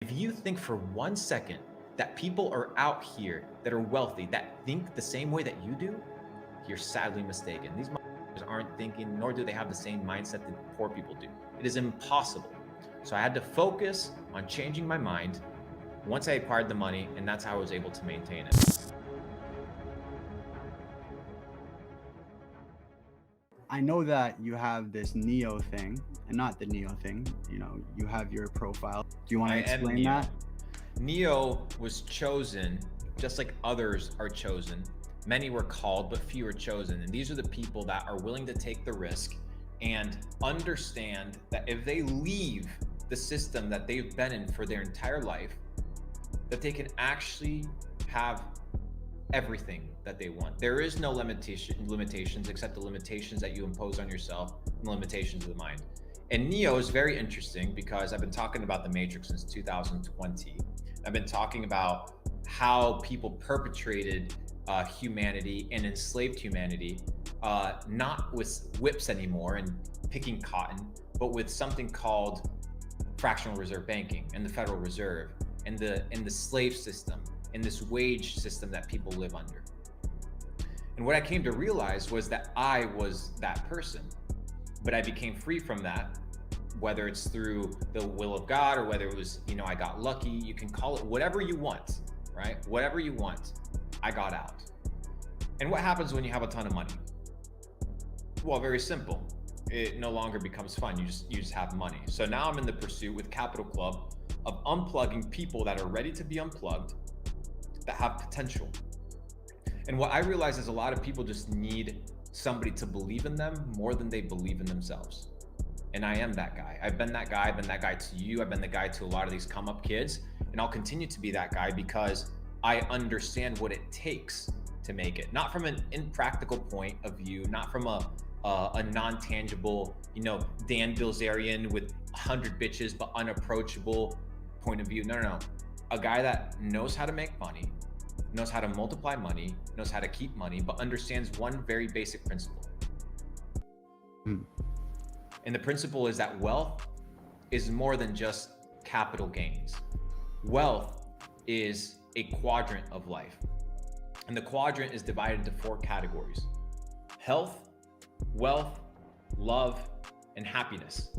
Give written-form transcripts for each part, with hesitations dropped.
If you think for 1 second that people are out here that are wealthy that think the same way that you do, you're sadly mistaken. These motherfuckers aren't thinking, nor do they have the same mindset that poor people do. It is impossible. So I had to focus on changing my mind once I acquired the money, and that's how I was able to maintain it. I know that you have this Neo thing, and not the Neo thing. You have your profile. Do you want I to am explain Neo. that? Neo was chosen just like others are chosen. Many were called, but few are chosen. And these are the people that are willing to take the risk and understand that if they leave the system that they've been in for their entire life, that they can actually have everything that they want. There is no limitations except the limitations that you impose on yourself and the limitations of the mind. And Neo is very interesting because I've been talking about the Matrix since 2020. I've been talking about how people perpetrated humanity and enslaved humanity, not with whips anymore and picking cotton, but with something called fractional reserve banking and the Federal Reserve and the slave system and this wage system that people live under. And what I came to realize was that I was that person, but I became free from that, whether it's through the will of God or whether it was, I got lucky. You can call it whatever you want, right? Whatever you want, I got out. And what happens when you have a ton of money? Well, very simple. It no longer becomes fun. You just have money. So now I'm in the pursuit with Capital Club of unplugging people that are ready to be unplugged, that have potential. And what I realize is a lot of people just need somebody to believe in them more than they believe in themselves. And I am that guy. I've been that guy. I've been that guy to you. I've been the guy to a lot of these come up kids. And I'll continue to be that guy because I understand what it takes to make it. Not from an impractical point of view, not from a non-tangible, Dan Bilzerian with 100 bitches but unapproachable point of view. No. A guy that knows how to make money, knows how to multiply money, knows how to keep money, but understands one very basic principle. And the principle is that wealth is more than just capital gains. Wealth is a quadrant of life. And the quadrant is divided into 4 categories: health, wealth, love, and happiness.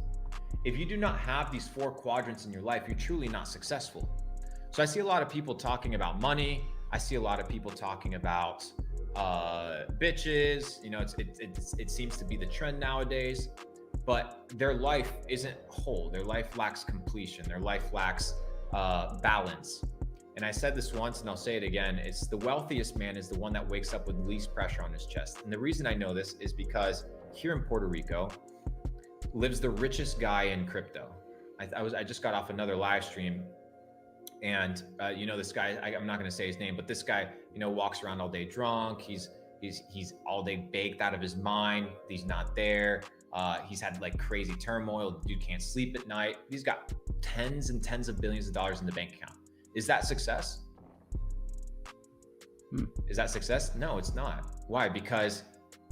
If you do not have these 4 quadrants in your life, you're truly not successful. So I see a lot of people talking about money. I see a lot of people talking about bitches. It seems to be the trend nowadays, but their life isn't whole. Their life lacks completion. Their life lacks balance. And I said this once and I'll say it again. It's the wealthiest man is the one that wakes up with least pressure on his chest. And the reason I know this is because here in Puerto Rico lives the richest guy in crypto. I just got off another live stream, and this guy, I'm not going to say his name, but this guy, walks around all day drunk. He's all day baked out of his mind. He's not there. He's had like crazy turmoil. The dude can't sleep at night. He's got tens and tens of billions of dollars in the bank account. Is that success? Is that success? No, it's not. Why? Because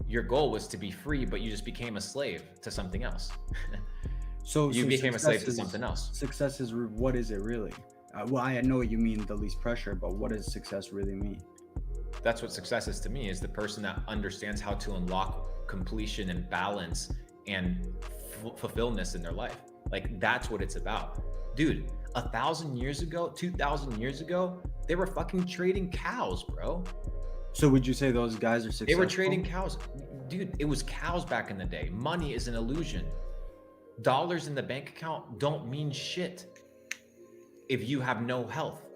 your goal was to be free, but you just became a slave to something else. So you became a slave to something else. Success is, what is it really? Well, I know you mean the least pressure, but what does success really mean? That's what success is to me, is the person that understands how to unlock completion and balance and fulfillment in their life. Like, that's what it's about. Dude, 1,000 years ago, 2,000 years ago, they were fucking trading cows, bro. So would you say those guys are successful? They were trading cows. Dude, it was cows back in the day. Money is an illusion. Dollars in the bank account don't mean shit if you have no health.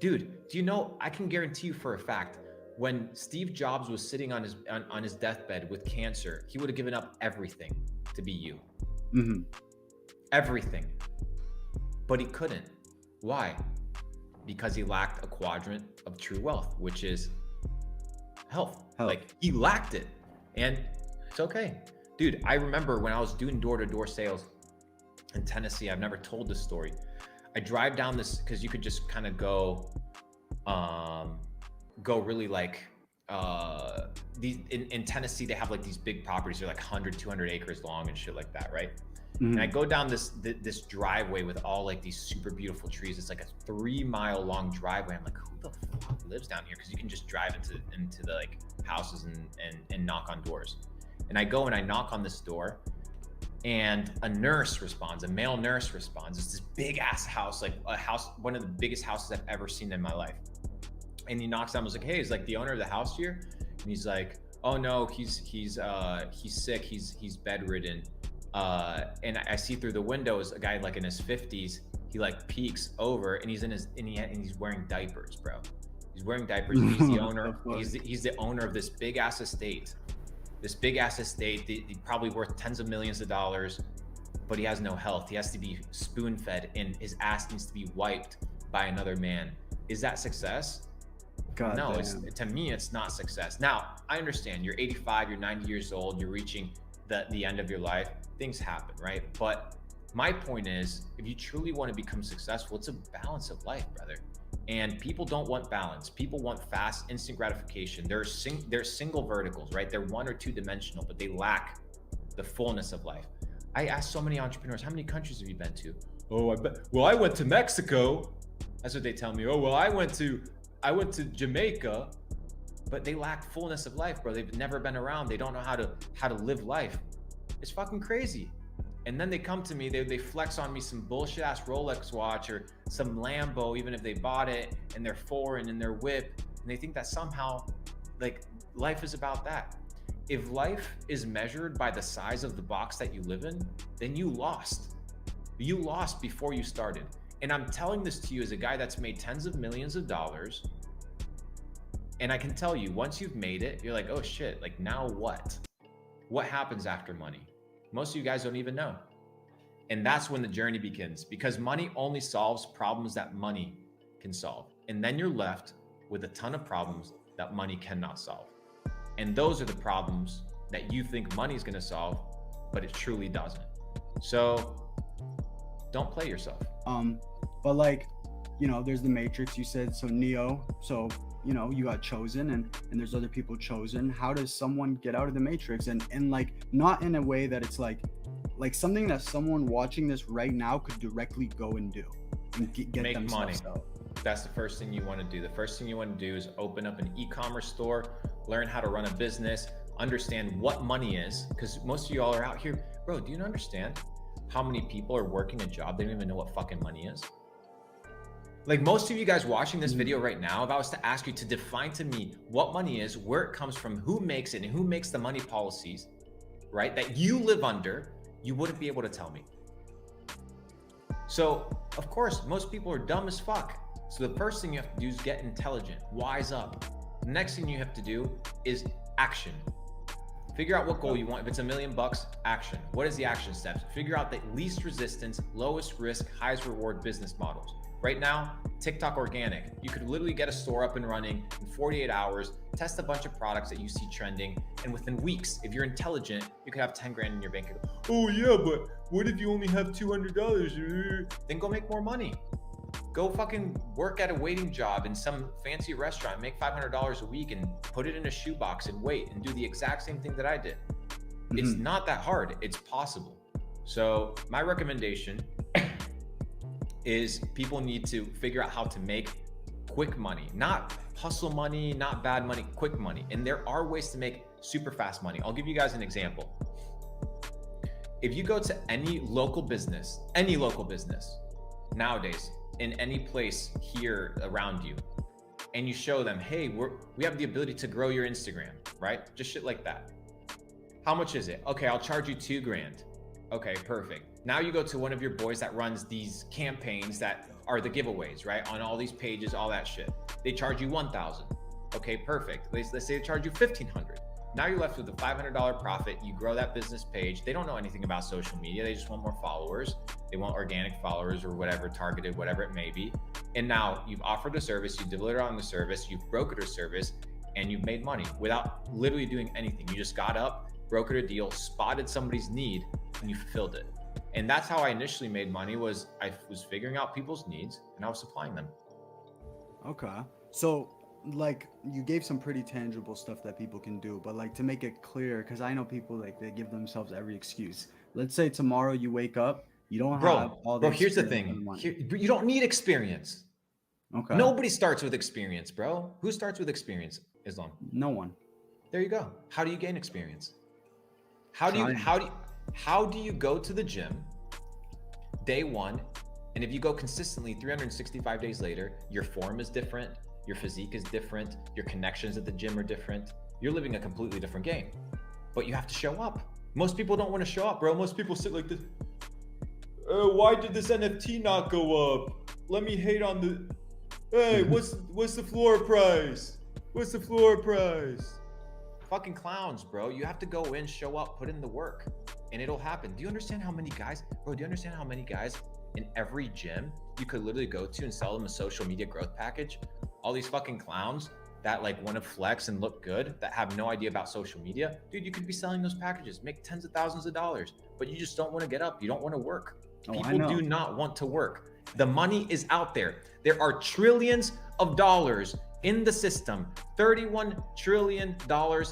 Dude, do you know, I can guarantee you for a fact, when Steve Jobs was sitting on his deathbed with cancer, he would have given up everything to be you. Mm-hmm. Everything. But he couldn't. Why? Because he lacked a quadrant of true wealth, which is health. Like, he lacked it, and it's okay. Dude, I remember when I was doing door-to-door sales in Tennessee. I've never told this story. I drive down this, because you could just kind of go really like, these in Tennessee, they have like these big properties. They're like 100, 200 acres long and shit like that, right? And I go down this driveway with all like these super beautiful trees. It's like a 3-mile long driveway. I'm like, who the fuck lives down here? Because you can just drive into the like houses and knock on doors. And I go and I knock on this door, and a nurse responds, a male nurse responds. It's this big ass house, like a house, one of the biggest houses I've ever seen in my life. And he knocks on. I was like, hey, is like the owner of the house here? And he's like, oh no, he's sick. He's bedridden. And I see through the windows a guy like in his 50s. He like peeks over, and he's wearing diapers, bro. He's wearing diapers. And he's the owner. He's the owner of this big ass estate. This big ass estate, probably worth tens of millions of dollars, but he has no health. He has to be spoon fed, and his ass needs to be wiped by another man. Is that success? God no, damn. To me, it's not success. Now, I understand you're 85, you're 90 years old, you're reaching the end of your life. Things happen, right? But my point is, if you truly want to become successful, it's a balance of life, brother. And people don't want balance. People want fast, instant gratification. They're single verticals, right? They're 1 or 2 dimensional, but they lack the fullness of life. I ask so many entrepreneurs, how many countries have you been to? Oh, I went to Mexico. That's what they tell me. Oh, well, I went to Jamaica. But they lack fullness of life, bro. They've never been around. They don't know how to live life. It's fucking crazy. And then they come to me, they flex on me some bullshit ass Rolex watch or some Lambo, even if they bought it, and they're foreign in their whip, and they think that somehow like life is about that. If life is measured by the size of the box that you live in, then you lost. You lost before you started. And I'm telling this to you as a guy that's made tens of millions of dollars. And I can tell you, once you've made it, you're like, oh shit, like now what? What happens after money? Most of you guys don't even know. And that's when the journey begins, because money only solves problems that money can solve. And then you're left with a ton of problems that money cannot solve. And those are the problems that you think money is going to solve, but it truly doesn't. So don't play yourself. But like, you know, there's the Matrix, you said, so Neo, so you know, you got chosen and there's other people chosen. How does someone get out of the Matrix? And like, not in a way that it's like something that someone watching this right now could directly go and do and get make money out. That's the first thing you want to do. The first thing you want to do is open up an e-commerce store, learn how to run a business, understand what money is, because most of y'all are out here, bro, do you understand how many people are working a job they don't even know what fucking money is? Like, most of you guys watching this video right now, if I was to ask you to define to me what money is, where it comes from, who makes it, and who makes the money policies, right, that you live under, you wouldn't be able to tell me. So, of course, most people are dumb as fuck. So the first thing you have to do is get intelligent, wise up. The next thing you have to do is action. Figure out what goal you want. If it's $1 million, action. What is the action steps? Figure out the least resistance, lowest risk, highest reward business models. Right now, TikTok organic. You could literally get a store up and running in 48 hours, test a bunch of products that you see trending, and within weeks, if you're intelligent, you could have 10 grand in your bank account. Oh yeah, but what if you only have $200? Then go make more money. Go fucking work at a waiting job in some fancy restaurant, make $500 a week and put it in a shoebox and wait and do the exact same thing that I did. Mm-hmm. It's not that hard. It's possible. So my recommendation is people need to figure out how to make quick money, not hustle money, not bad money, quick money. And there are ways to make super fast money. I'll give you guys an example. If you go to any local business nowadays, in any place here around you, and you show them, hey, we have the ability to grow your Instagram, right? Just shit like that. How much is it? Okay, I'll charge you $2 grand. Okay, perfect. Now you go to one of your boys that runs these campaigns that are the giveaways, right? On all these pages, all that shit. They charge you $1,000. Okay, perfect. Let's say they charge you $1,500. Now you're left with a $500 profit. You grow that business page. They don't know anything about social media. They just want more followers. They want organic followers or whatever, targeted, whatever it may be. And now you've offered a service, you've delivered on the service, you've brokered a service, and you've made money without literally doing anything. You just got up, brokered a deal, spotted somebody's need, and you fulfilled it. And that's how I initially made money. Was I was figuring out people's needs and I was supplying them. Okay. So like, you gave some pretty tangible stuff that people can do, but like, to make it clear, because I know people, like, they give themselves every excuse. let's say tomorrow you wake up, you don't have Bro, all the bro, here's the experience and thing. money. Here, you don't need experience. Okay. Nobody starts with experience, bro. Who starts with experience? Islam. No one. There you go. How do you gain experience? How do you Trying. how do you, how do you go to the gym day one, and if you go consistently 365 days later, your form is different, your physique is different, your connections at the gym are different. You're living a completely different game. But you have to show up. Most people don't want to show up, bro. Most people sit like this. Why did this NFT not go up? Let me hate on the. Hey, what's the floor price? What's the floor price? Fucking clowns, bro. You have to go in, show up, put in the work, and it'll happen. Do you understand how many guys, bro? Do you understand how many guys in every gym you could literally go to and sell them a social media growth package? All these fucking clowns that like want to flex and look good, that have no idea about social media, dude. You could be selling those packages, make tens of thousands of dollars, but you just don't want to get up. You don't want to work. Oh, I People know. do not want to work. The money is out there. There are trillions of dollars in the system, $31 trillion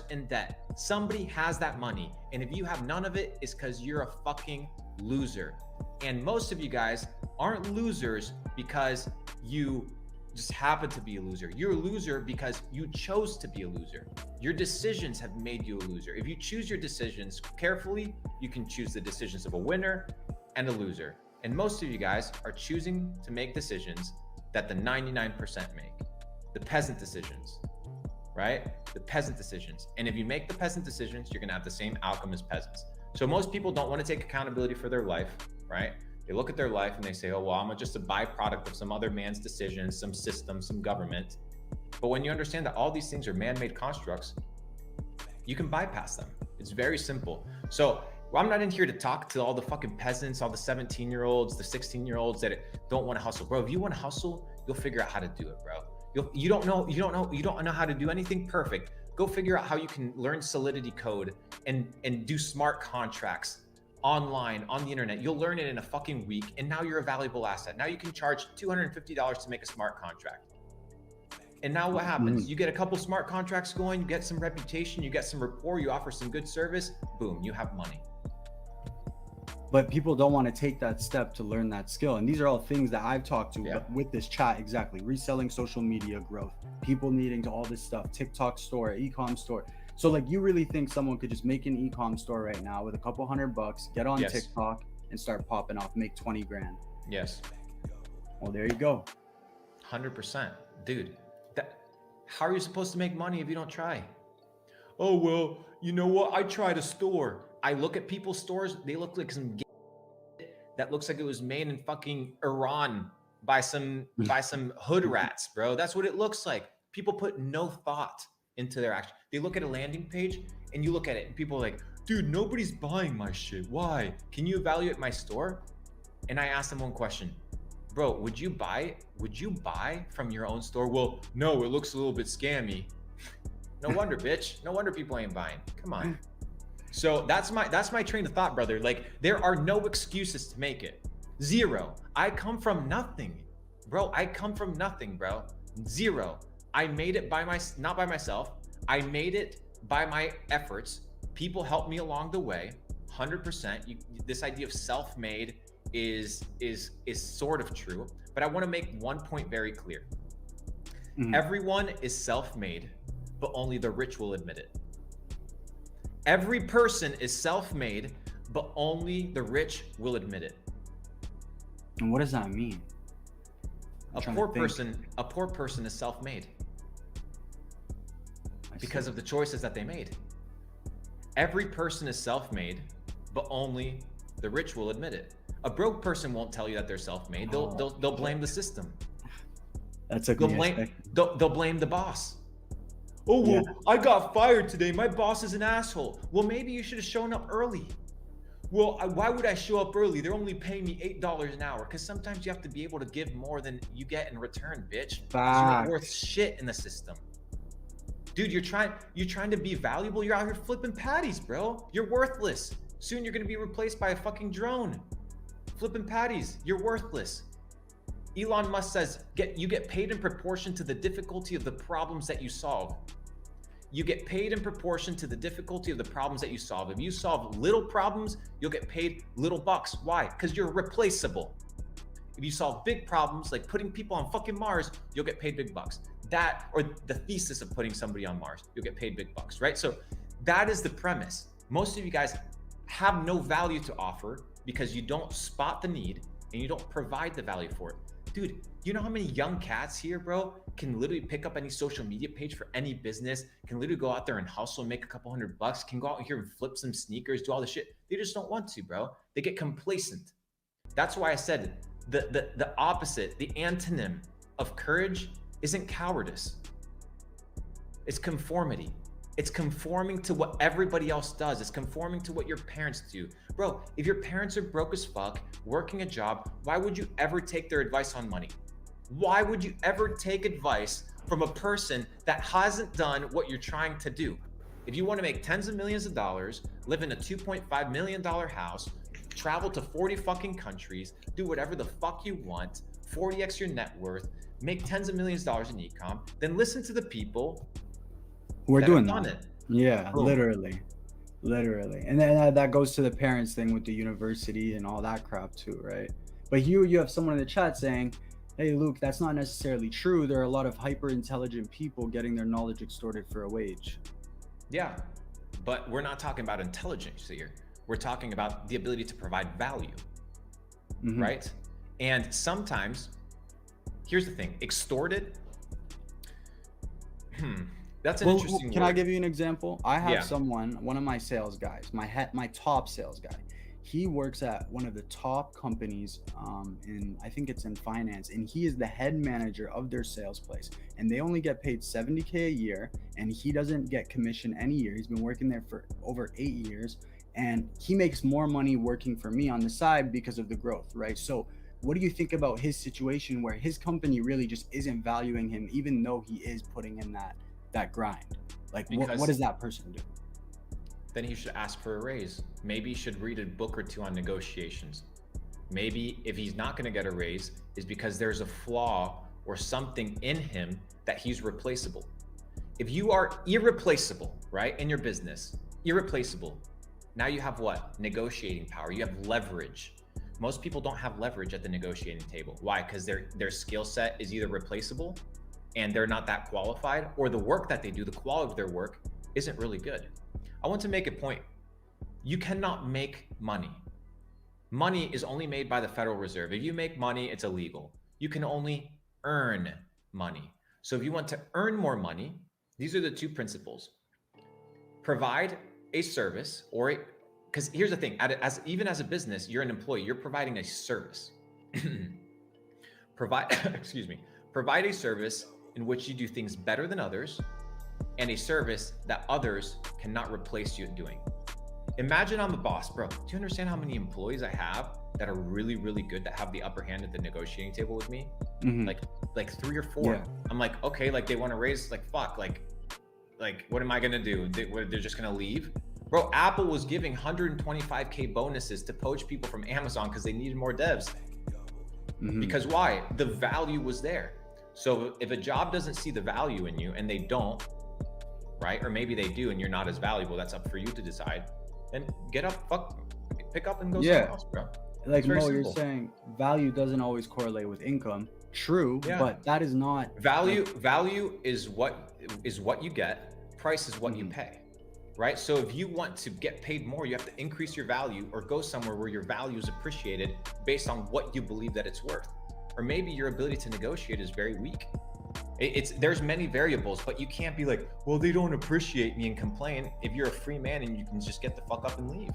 in debt. Somebody has that money. And if you have none of it, it's because you're a fucking loser. And most of you guys aren't losers because you just happen to be a loser. You're a loser because you chose to be a loser. Your decisions have made you a loser. If you choose your decisions carefully, you can choose the decisions of a winner and a loser. And most of you guys are choosing to make decisions that the 99% make. The peasant decisions, right? The peasant decisions. And if you make the peasant decisions, you're gonna have the same outcome as peasants. So most people don't want to take accountability for their life, right? They look at their life and they say, oh, well, I'm just a byproduct of some other man's decisions, some system, some government. But when you understand that all these things are man-made constructs, you can bypass them. It's very simple. So I'm not in here to talk to all the fucking peasants, all the 17-year-olds, the 16-year-olds that don't want to hustle. Bro, if you want to hustle, you'll figure out how to do it, bro. You don't know how to do anything perfect. Go figure out how you can learn Solidity code and do smart contracts online on the internet. You'll learn it in a fucking week, and now you're a valuable asset. Now you can charge $250 to make a smart contract. And now what happens? You get a couple smart contracts going, you get some reputation, you get some rapport, you offer some good service, boom, you have money. But people don't want to take that step to learn that skill. And these are all things that I've talked to with this chat. Exactly. Reselling, social media growth, people needing to all this stuff, TikTok store, e-com store. So like, you really think someone could just make an e-com store right now with a couple $100, get on TikTok and start popping off, make 20 grand? Yes. Well, there you go. 100%. Dude, how are you supposed to make money if you don't try? Oh, well, you know what? I tried a store. I look at people's stores. They look like some that looks like it was made in fucking Iran by some hood rats, bro. That's what it looks like. People put no thought into their action. They look at a landing page and you look at it and people are like, dude, nobody's buying my shit. Why? Can you evaluate my store? And I asked them one question. Bro, would you buy from your own store? Well, no, it looks a little bit scammy. No wonder, bitch. No wonder people ain't buying. Come on. So that's my train of thought, brother. Like, there are no excuses to make it. Zero. I come from nothing, bro. I come from nothing, bro. Zero. I made it not by myself. I made it by my efforts. People helped me along the way. 100%. This idea of self-made is sort of true, but I want to make one point very clear. Everyone is self-made, but only the rich will admit it. Every person is self-made, but only the rich will admit it. And what does that mean? A poor person is self-made because of the choices that they made. Every person is self-made, but only the rich will admit it. A broke person won't tell you that they're self-made. They'll blame the system. They'll blame the boss. Oh, well, I got fired today. My boss is an asshole. Well, maybe you should have shown up early. Well, why would I show up early? They're only paying me $8 an hour. Because sometimes you have to be able to give more than you get in return, bitch. You're not worth shit in the system. Dude, you're trying to be valuable. You're out here flipping patties, bro. You're worthless. Soon you're going to be replaced by a fucking drone. Flipping patties. You're worthless. Elon Musk says, you get paid in proportion to the difficulty of the problems that you solve. You get paid in proportion to the difficulty of the problems that you solve. If you solve little problems, you'll get paid little bucks. Why? Because you're replaceable. If you solve big problems like putting people on fucking Mars, you'll get paid big bucks. That, or the thesis of putting somebody on Mars, you'll get paid big bucks, right? So that is the premise. Most of you guys have no value to offer because you don't spot the need and you don't provide the value for it. Dude, you know how many young cats here, bro, can literally pick up any social media page for any business, can literally go out there and hustle, make a couple $100, can go out here and flip some sneakers, do all this shit. They just don't want to, bro. They get complacent. That's why I said the opposite, the antonym of courage isn't cowardice. It's conformity. It's conforming to what everybody else does. It's conforming to what your parents do. Bro, if your parents are broke as fuck, working a job, why would you ever take their advice on money? Why would you ever take advice from a person that hasn't done what you're trying to do? If you want to make tens of millions of dollars, live in a $2.5 million house, travel to 40 fucking countries, do whatever the fuck you want, 40x your net worth, make tens of millions of dollars in e-com, then listen to the people who are doing done that. It. Yeah, Boom. literally. And then that goes to the parents thing with the university and all that crap too, right? But you have someone in the chat saying, hey, Luke, that's not necessarily true. There are a lot of hyper intelligent people getting their knowledge extorted for a wage. Yeah, but we're not talking about intelligence here. We're talking about the ability to provide value, right? And sometimes, here's the thing, extorted, that's an interesting Can word. I give you an example? I have someone, one of my sales guys, my top sales guy. He works at one of the top companies I think it's in finance, and he is the head manager of their sales place. And they only get paid $70K a year, and he doesn't get commission any year. He's been working there for over 8 years, and he makes more money working for me on the side because of the growth, right? So what do you think about his situation where his company really just isn't valuing him, even though he is putting in that grind? Like, what does that person do? Then he should ask for a raise. Maybe he should read a book or two on negotiations. Maybe if he's not going to get a raise, is because there's a flaw or something in him that he's replaceable. If you are irreplaceable, right, in your business, irreplaceable, now you have what? Negotiating power. You have leverage. Most people don't have leverage at the negotiating table. Why? Because their skill set is either replaceable and they're not that qualified, or the work that they do, the quality of their work isn't really good. I want to make a point. You cannot make money. Money is only made by the Federal Reserve. If you make money, it's illegal. You can only earn money. So if you want to earn more money, these are the two principles. Provide a service, because here's the thing, even as a business, you're an employee, you're providing a service. Provide a service in which you do things better than others, and a service that others cannot replace you at doing. Imagine I'm the boss, bro. Do you understand how many employees I have that are really, really good, that have the upper hand at the negotiating table with me? Like 3 or 4. Yeah. I'm like, okay, like they want to raise, like, fuck, like what am I gonna do? They're just gonna leave? Bro, Apple was giving 125K bonuses to poach people from Amazon because they needed more devs. Because why? The value was there. So if a job doesn't see the value in you, and they don't, right? Or maybe they do and you're not as valuable, that's up for you to decide. Then get up, pick up and go somewhere else, bro. Like Mo, you're saying value doesn't always correlate with income. True, but that is not value. Value is what you get. Price is what you pay, right? So if you want to get paid more, you have to increase your value or go somewhere where your value is appreciated based on what you believe that it's worth. Or maybe your ability to negotiate is very weak. There's many variables, but you can't be like, well, they don't appreciate me and complain if you're a free man and you can just get the fuck up and leave.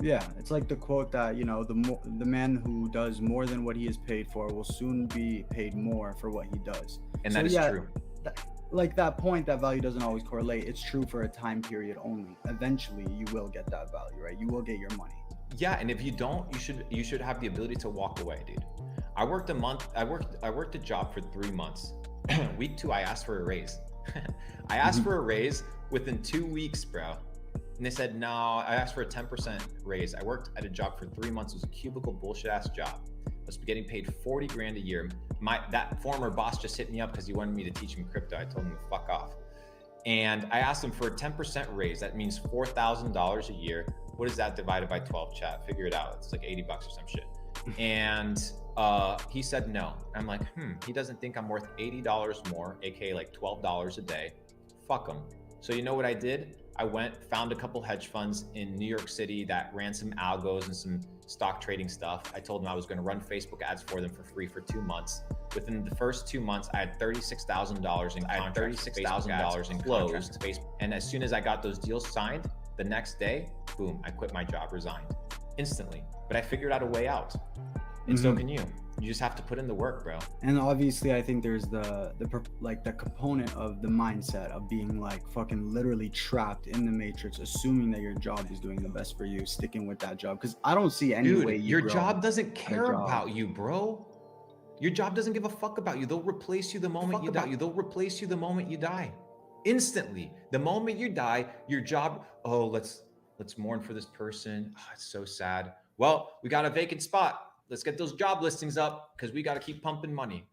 Yeah, it's like the quote that, the man who does more than what he is paid for will soon be paid more for what he does. And that is true. Like that point, that value doesn't always correlate. It's true for a time period only. Eventually, you will get that value, right? You will get your money. Yeah, and if you don't, you should have the ability to walk away, dude. I worked a job for 3 months. Week 2, I asked for a raise. I asked for a raise within 2 weeks, bro. And they said, no, I asked for a 10% raise. I worked at a job for 3 months. It was a cubicle bullshit ass job. I was getting paid 40 grand a year. That former boss just hit me up because he wanted me to teach him crypto. I told him to fuck off. And I asked him for a 10% raise. That means $4,000 a year. What is that divided by 12, chat? Figure it out. It's like 80 bucks or some shit. And he said no. I'm like, he doesn't think I'm worth $80 more, aka like $12 a day. Fuck him. So you know what I did? I went, found a couple hedge funds in New York City that ran some algos and some stock trading stuff. I told them I was going to run Facebook ads for them for free for 2 months. Within the first 2 months, I had $36,000 in $36,000 in closed Facebook. And as soon as I got those deals signed, the next day, boom, I quit my job, resigned instantly. But I figured out a way out. And so can you. You just have to put in the work, bro. And obviously, I think there's the component of the mindset of being like fucking literally trapped in the matrix, assuming that your job is doing the best for you, sticking with that job. Because I don't see any way your job doesn't care about you, bro. Your job doesn't give a fuck about you. They'll replace you the moment you die. They'll replace you the moment you die. Instantly. The moment you die, your job, oh, let's mourn for this person. Oh, it's so sad. Well, we got a vacant spot. Let's get those job listings up because we got to keep pumping money.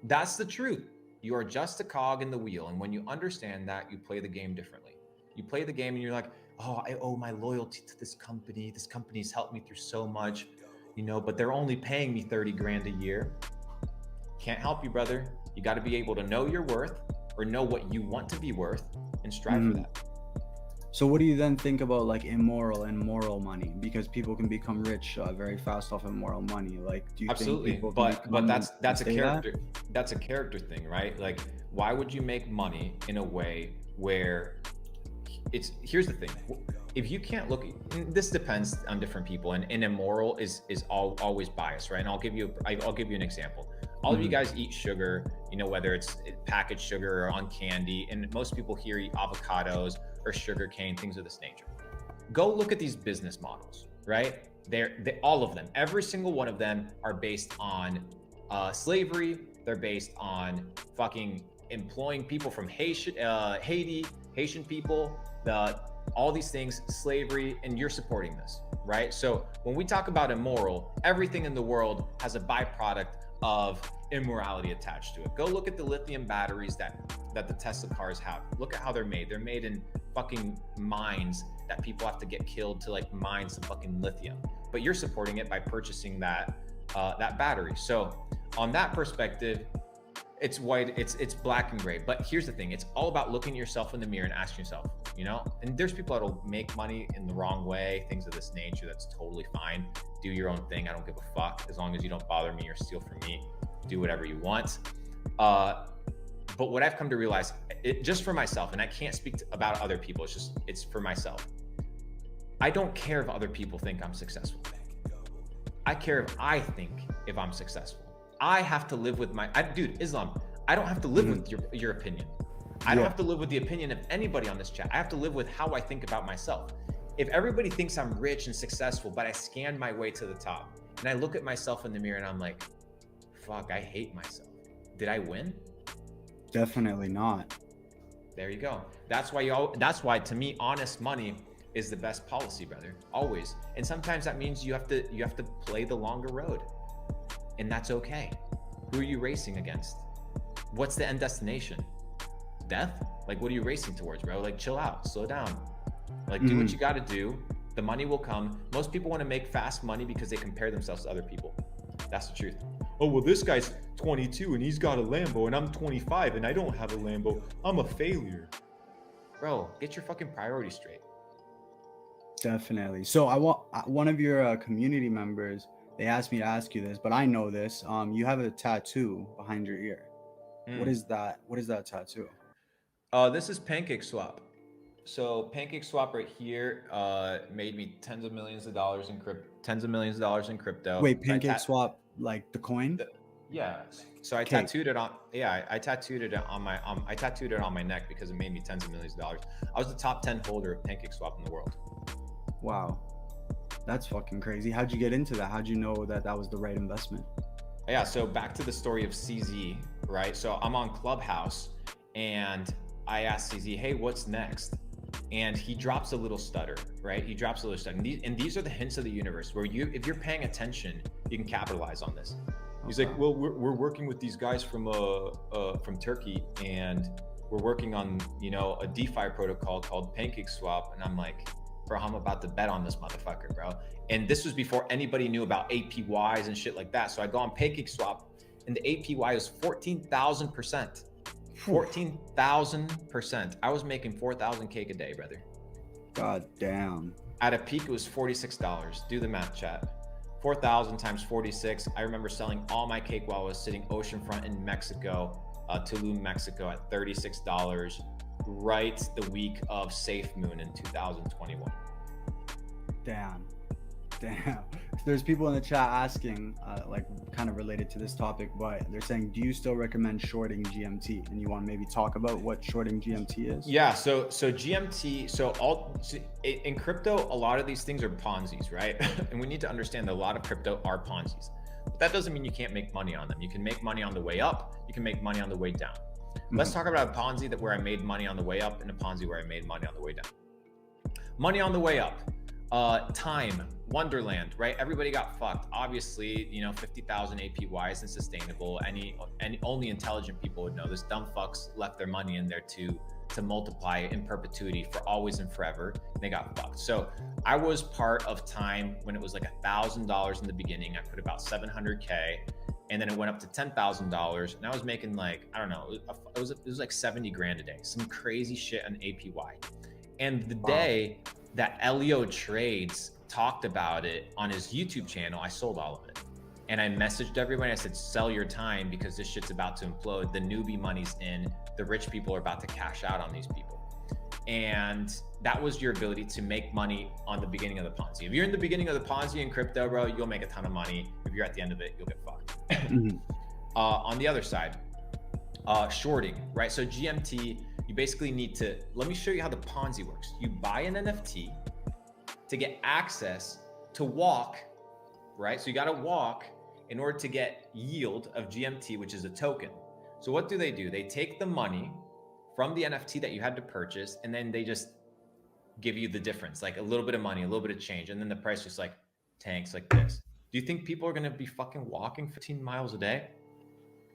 That's the truth. You are just a cog in the wheel. And when you understand that, you play the game differently. You play the game and you're like, oh, I owe my loyalty to this company. This company's helped me through so much, but they're only paying me 30 grand a year. Can't help you, brother. You got to be able to know your worth or know what you want to be worth and strive for that. So what do you then think about like immoral and moral money? Because people can become rich very fast off immoral money. Like, do you absolutely think people but that's a character that's a character thing, right? Like, why would you make money in a way where here's the thing. If you can't look, this depends on different people, and immoral is always biased, right? And I'll give you an example. All of you guys eat sugar, whether it's packaged sugar or on candy, and most people here eat avocados or sugar cane, things of this nature. Go look at these business models, right? They all of them, every single one of them are based on slavery. They're based on fucking employing people from Haiti, Haitian people, all these things, slavery, and you're supporting this, right? So when we talk about immoral, everything in the world has a byproduct of immorality attached to it. Go look at the lithium batteries that the Tesla cars have. Look at how they're made. They're made in fucking mines that people have to get killed to like mine some fucking lithium. But you're supporting it by purchasing that battery. So on that perspective, it's white, it's black and gray. But here's the thing, it's all about looking at yourself in the mirror and asking yourself, and there's people that'll make money in the wrong way, things of this nature. That's totally fine. Do your own thing. I don't give a fuck. As long as you don't bother me or steal from me, do whatever you want. But what I've come to realize, just for myself, and I can't speak about other people, it's for myself. I don't care if other people think I'm successful. I care if I think if I'm successful. I have to live with Islam, I don't have to live with your opinion. I don't have to live with the opinion of anybody on this chat. I have to live with how I think about myself. If everybody thinks I'm rich and successful, but I scanned my way to the top and I look at myself in the mirror and I'm like, fuck, I hate myself. Did I win? Definitely not. There you go. That's why to me, honest money is the best policy, brother. Always. And sometimes that means you have to play the longer road. And that's okay. Who are you racing against? What's the end destination? Death? Like, what are you racing towards, bro? Like, chill out, slow down. Like, do what you got to do. The money will come. Most people want to make fast money because they compare themselves to other people. That's the truth. Oh, well, this guy's 22 and he's got a Lambo and I'm 25 and I don't have a Lambo. I'm a failure. Bro, get your fucking priorities straight. Definitely. So I want one of your community members, they asked me to ask you this, but I know this. You have a tattoo behind your ear. What is that? What is that tattoo? This is Pancake Swap. So Pancake Swap right here made me tens of millions of dollars in crypto. Wait, Pancake Swap, like the coin? Yeah. So I tattooed it on. Yeah, I tattooed it on my. I tattooed it on my neck because it made me tens of millions of dollars. I was the top 10 holder of Pancake Swap in the world. Wow, that's fucking crazy. How'd you get into that? How'd you know that was the right investment? Yeah. So back to the story of CZ, right? So I'm on Clubhouse, and I asked CZ, "Hey, what's next?" And he drops a little stutter, right? He drops a little stutter. And these are the hints of the universe where if you're paying attention, you can capitalize on this. He's like, well, we're working with these guys from Turkey, and we're working on, you know, a DeFi protocol called PancakeSwap. And I'm like, bro, I'm about to bet on this motherfucker, bro. And this was before anybody knew about APYs and shit like that. So I go on PancakeSwap and the APY was 14,000%. 14,000%. I was making 4,000 cake a day, brother. God damn. At a peak, it was $46. Do the math, chat. 4,000 times 46. I remember selling all my cake while I was sitting oceanfront in Mexico, Tulum, Mexico, at $36, right the week of Safe Moon in 2021. Damn. There's people in the chat asking, like, kind of related to this topic, but they're saying, do you still recommend shorting GMT? And you want to maybe talk about what shorting GMT is? Yeah. So GMT. In crypto, a lot of these things are Ponzi's, right? And we need to understand that a lot of crypto are Ponzi's. But that doesn't mean you can't make money on them. You can make money on the way up. You can make money on the way down. Let's talk about a Ponzi where I made money on the way up and a Ponzi where I made money on the way down. Money on the way up. Time, Wonderland, right? Everybody got fucked. Obviously, you know, 50,000 APY isn't sustainable. Only intelligent people would know this. Dumb fucks left their money in there to multiply in perpetuity for always and forever. And they got fucked. So I was part of Time when it was like $1,000 in the beginning. I put about 700K, and then it went up to $10,000, and I was making like, I don't know, it was like 70 grand a day, some crazy shit on APY. And the day that Elio Trades talked about it on his YouTube channel, I sold all of it. And I messaged everybody. I said, sell your time because this shit's about to implode. The newbie money's in. The rich people are about to cash out on these people. And that was your ability to make money on the beginning of the Ponzi. If you're in the beginning of the Ponzi in crypto, bro, you'll make a ton of money. If you're at the end of it, you'll get fucked. On the other side, shorting, right? So GMT, you basically need to, let me show you how the Ponzi works. You buy an NFT to get access to walk, right? So you got to walk in order to get yield of GMT, which is a token. So what do? They take the money from the NFT that you had to purchase, and then they just give you the difference, like a little bit of money, a little bit of change. And then the price just like tanks like this. Do you think people are going to be fucking walking 15 miles a day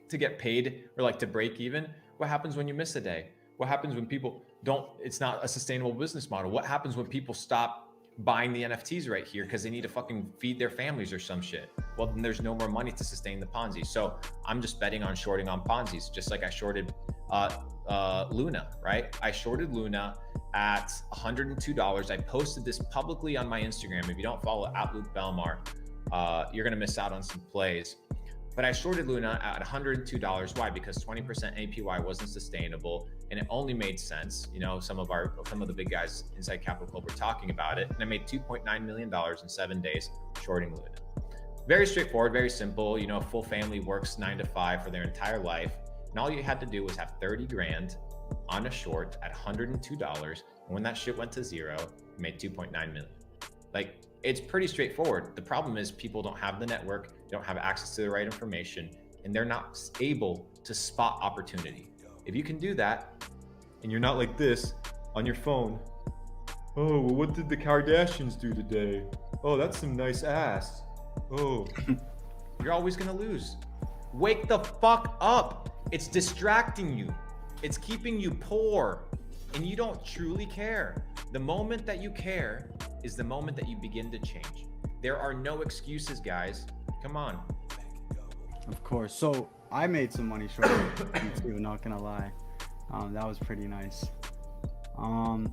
to get paid or like to break even? What happens when you miss a day? What happens when people don't, it's not a sustainable business model? What happens when people stop buying the NFTs right here because they need to fucking feed their families or some shit? Well, then there's no more money to sustain the Ponzi. So I'm just betting on shorting on Ponzi's, just like I shorted Luna, right? I shorted Luna at $102. I posted this publicly on my Instagram. If you don't follow @Luke Belmar, you're gonna miss out on some plays. But I shorted Luna at $102. Why? Because 20% APY wasn't sustainable, and it only made sense. You know, some of the big guys inside Capital Club were talking about it, and I made $2.9 million in 7 days shorting Luna. Very straightforward, very simple. You know, a full family works 9 to 5 for their entire life, and all you had to do was have 30 grand on a short at $102. And when that shit went to zero, you made 2.9 million. Like, it's pretty straightforward. The problem is people don't have the network, they don't have access to the right information, and they're not able to spot opportunity. If you can do that, and you're not like this on your phone, oh, well, what did the Kardashians do today? Oh, that's some nice ass. Oh, you're always gonna lose. Wake the fuck up. It's distracting you. It's keeping you poor, and you don't truly care. The moment that you care is the moment that you begin to change. There are no excuses, guys. Come on. Of course. So I made some money shorting too, not gonna lie. That was pretty nice.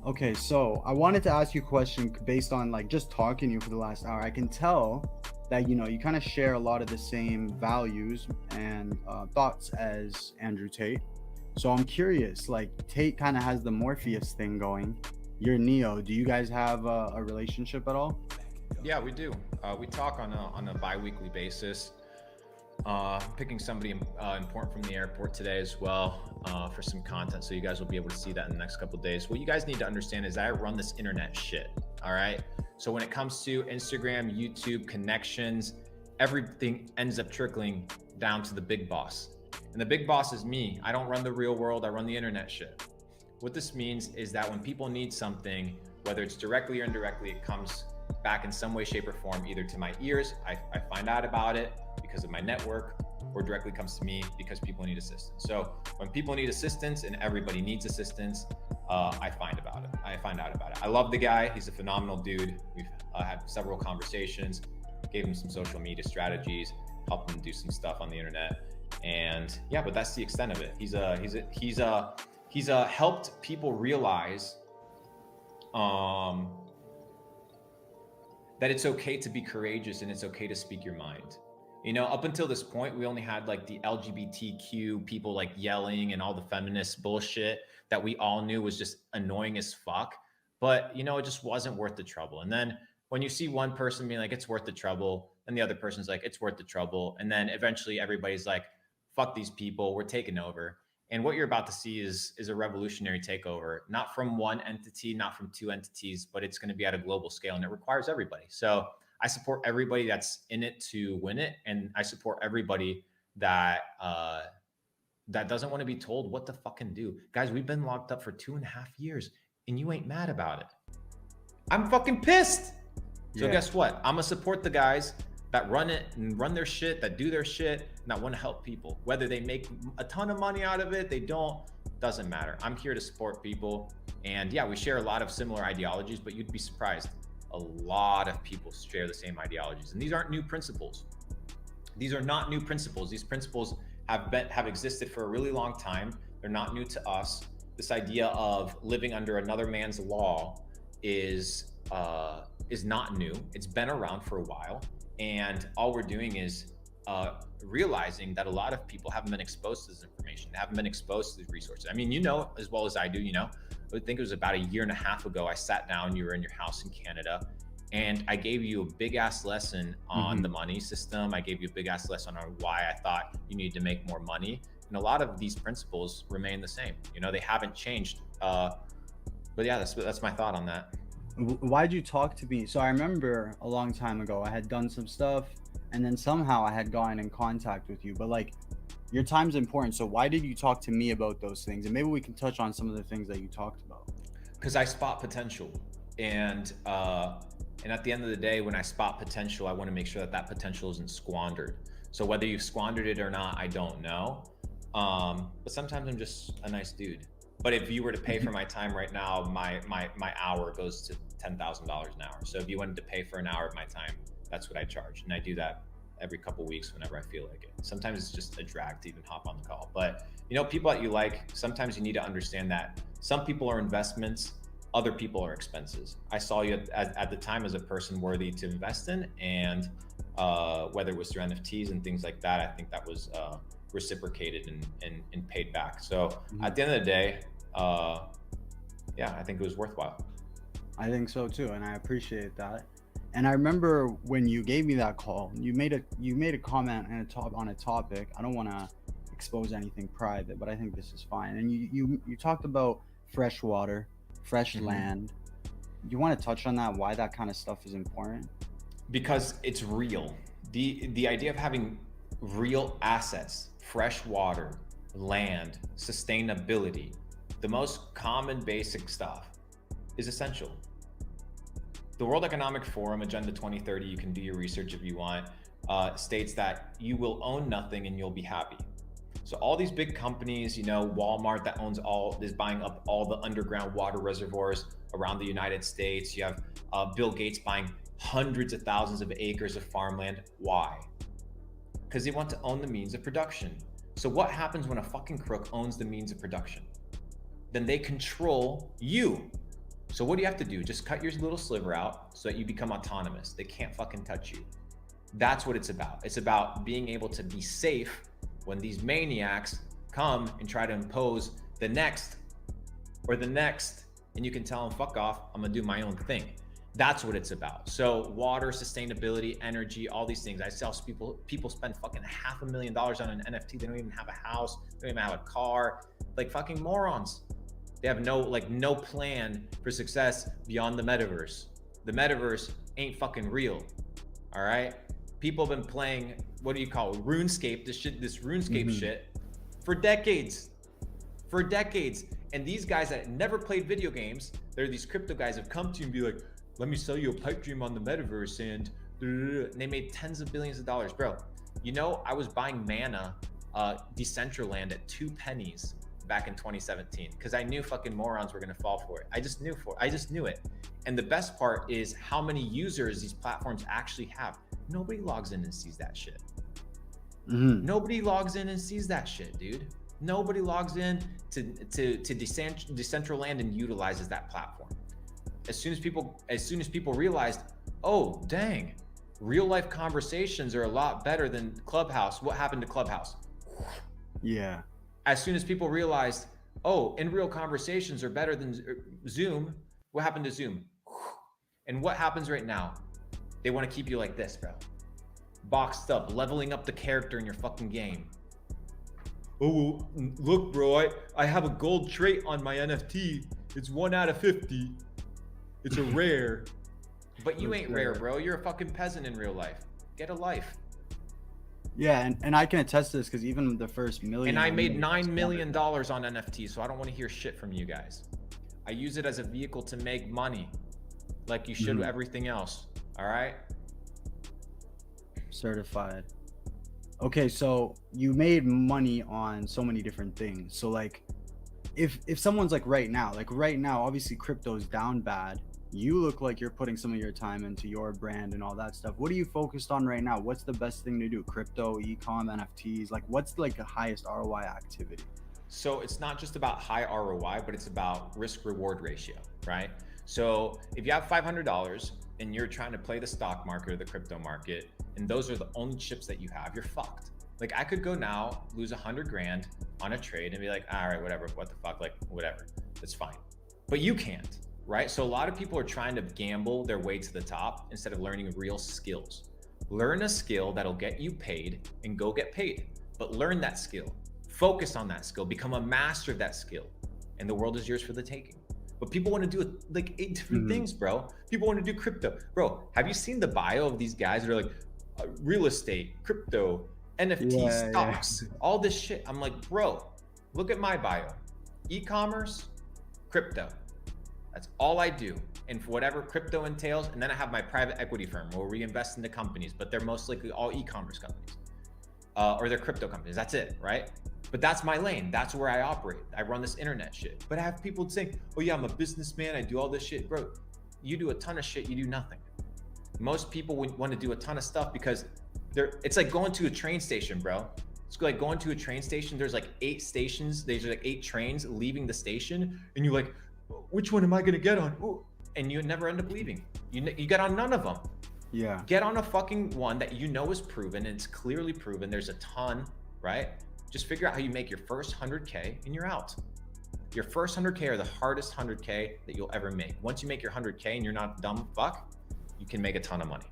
Okay, so I wanted to ask you a question based on like just talking to you for the last hour. I can tell that, you know, you kind of share a lot of the same values and thoughts as Andrew Tate. So I'm curious, like Tate kind of has the Morpheus thing going. You're Neo. Do you guys have a relationship at all? Yeah, we do. We talk on a bi-weekly basis. Picking somebody important from the airport today as well for some content, so you guys will be able to see that in the next couple of days. What you guys need to understand is that I run this internet shit, all right? So when it comes to Instagram, YouTube, connections, everything ends up trickling down to the big boss. And the big boss is me. I don't run the real world, I run the internet shit. What this means is that when people need something, whether it's directly or indirectly, it comes back in some way, shape, or form, either to my ears, I find out about it because of my network, or directly comes to me because people need assistance. So when people need assistance and everybody needs assistance, I find out about it. I love the guy. He's a phenomenal dude. We've had several conversations, gave him some social media strategies, helped him do some stuff on the internet. And yeah, but that's the extent of it. He's helped people realize that it's okay to be courageous and it's okay to speak your mind. You know, up until this point, we only had like the LGBTQ people like yelling and all the feminist bullshit that we all knew was just annoying as fuck. But, you know, it just wasn't worth the trouble. And then when you see one person being like, it's worth the trouble, and the other person's like, it's worth the trouble. And then eventually everybody's like, fuck these people, we're taking over. And what you're about to see is a revolutionary takeover, not from one entity, not from two entities, but it's going to be at a global scale, and it requires everybody. So I support everybody that's in it to win it, and I support everybody that that doesn't want to be told what to fucking do. Guys, we've been locked up for 2.5 years, and you ain't mad about it. I'm fucking pissed. So guess what? I'm gonna support the guys that run it and run their shit, that do their shit, and that want to help people. Whether they make a ton of money out of it, they don't, doesn't matter. I'm here to support people. And yeah, we share a lot of similar ideologies, but you'd be surprised. A lot of people share the same ideologies. And these aren't new principles. These are not new principles. These principles have existed for a really long time. They're not new to us. This idea of living under another man's law is not new. It's been around for a while. And all we're doing is realizing that a lot of people haven't been exposed to this information. They haven't been exposed to these resources. I mean, you know, as well as I do, you know, I think it was about 1.5 years ago, I sat down, you were in your house in Canada, and I gave you a big ass lesson on the money system. I gave you a big ass lesson on why I thought you need to make more money. And a lot of these principles remain the same. You know, they haven't changed. But yeah, that's my thought on that. Why'd you talk to me? So I remember a long time ago, I had done some stuff, and then somehow I had gotten in contact with you, but like, your time's important. So why did you talk to me about those things? And maybe we can touch on some of the things that you talked about. Because I spot potential, and at the end of the day, when I spot potential, I want to make sure that that potential isn't squandered. So whether you've squandered it or not, I don't know. But sometimes I'm just a nice dude. But if you were to pay for my time right now, my hour goes to $10,000 an hour. So if you wanted to pay for an hour of my time, that's what I charge. And I do that every couple of weeks whenever I feel like it. Sometimes it's just a drag to even hop on the call. But you know, people that you like, sometimes you need to understand that some people are investments, other people are expenses. I saw you at the time as a person worthy to invest in, and whether it was through NFTs and things like that, I think that was reciprocated and paid back. So at the end of the day, yeah, I think it was worthwhile. I think so too, and I appreciate that. And I remember when you gave me that call, you made a comment on a topic. I don't want to expose anything private, but I think this is fine. And you talked about fresh water, fresh land. You want to touch on that? Why that kind of stuff is important? Because it's real. The idea of having real assets, fresh water, land, sustainability, the most common basic stuff is essential. The World Economic Forum, Agenda 2030, you can do your research if you want, states that you will own nothing and you'll be happy. So all these big companies, you know, Walmart that is buying up all the underground water reservoirs around the United States. You have Bill Gates buying hundreds of thousands of acres of farmland. Why? Because they want to own the means of production. So what happens when a fucking crook owns the means of production? Then they control you. So what do you have to do? Just cut your little sliver out so that you become autonomous. They can't fucking touch you. That's what it's about. It's about being able to be safe when these maniacs come and try to impose the next, and you can tell them, fuck off, I'm gonna do my own thing. That's what it's about. So water, sustainability, energy, all these things. I tell people spend fucking $500,000 on an NFT. They don't even have a house. They don't even have a car. Like fucking morons. They have no plan for success beyond the metaverse. The metaverse ain't fucking real. All right. People have been playing, what do you call it? RuneScape, this RuneScape shit for decades. And these guys that never played video games, they're these crypto guys have come to you and be like, let me sell you a pipe dream on the metaverse, and they made tens of billions of dollars. Bro, You know, I was buying Mana, Decentraland at 2 pennies back in 2017 because I knew fucking morons were gonna fall for it. I just knew it. And the best part is how many users these platforms actually have. Nobody logs in and sees that shit. Nobody logs in and sees that shit, dude. Nobody logs in to Decentraland and utilizes that platform. As soon as people realized, oh dang, real life conversations are a lot better than Clubhouse. What happened to Clubhouse? Yeah. As soon as people realized, oh, in real conversations are better than Zoom, what happened to Zoom? And what happens right now? They want to keep you like this, bro. Boxed up, leveling up the character in your fucking game. Oh, look, bro, I have a gold trait on my NFT. It's 1 out of 50. It's a rare. But you ain't rare, bro. You're a fucking peasant in real life. Get a life. Yeah, and I can attest to this because even the first million. And I made $9 million on NFT, so I don't want to hear shit from you guys. I use it as a vehicle to make money, like you should with everything else. All right. Certified. Okay, so you made money on so many different things. So like, if someone's like right now, obviously crypto's down bad. You look like you're putting some of your time into your brand and all that stuff. What are you focused on right now? What's the best thing to do? Crypto, e-com, NFTs? Like, what's like the highest ROI activity? So it's not just about high ROI, but it's about risk reward ratio, right? So if you have $500 and you're trying to play the stock market or the crypto market, and those are the only chips that you have, you're fucked. Like I could go now, lose 100 grand on a trade and be like, all right, whatever, what the fuck, like whatever, that's fine. But you can't. Right? So a lot of people are trying to gamble their way to the top instead of learning real skills. Learn a skill that'll get you paid and go get paid, but learn that skill, focus on that skill, become a master of that skill, and the world is yours for the taking. But people want to do like 8 different things, bro. People want to do crypto. Bro, have you seen the bio of these guys that are like real estate, crypto, NFT, stocks, all this shit? I'm like, bro, look at my bio. E-commerce, crypto. That's all I do. And for whatever crypto entails, and then I have my private equity firm where we invest into companies, but they're most likely all e-commerce companies or they're crypto companies. That's it, right? But that's my lane. That's where I operate. I run this internet shit. But I have people saying, oh yeah, I'm a businessman. I do all this shit. Bro, you do a ton of shit. You do nothing. Most people want to do a ton of stuff because it's like going to a train station, bro. It's like going to a train station. There's like 8 stations. There's like 8 trains leaving the station. And you're like, which one am I gonna get on? Ooh. And you never end up leaving. You get on none of them. Yeah. Get on a fucking one that you know is proven and it's clearly proven. There's a ton, right? Just figure out how you make your first 100K and you're out. Your first 100K are the hardest 100K that you'll ever make. Once you make your 100K and you're not dumb fuck, you can make a ton of money.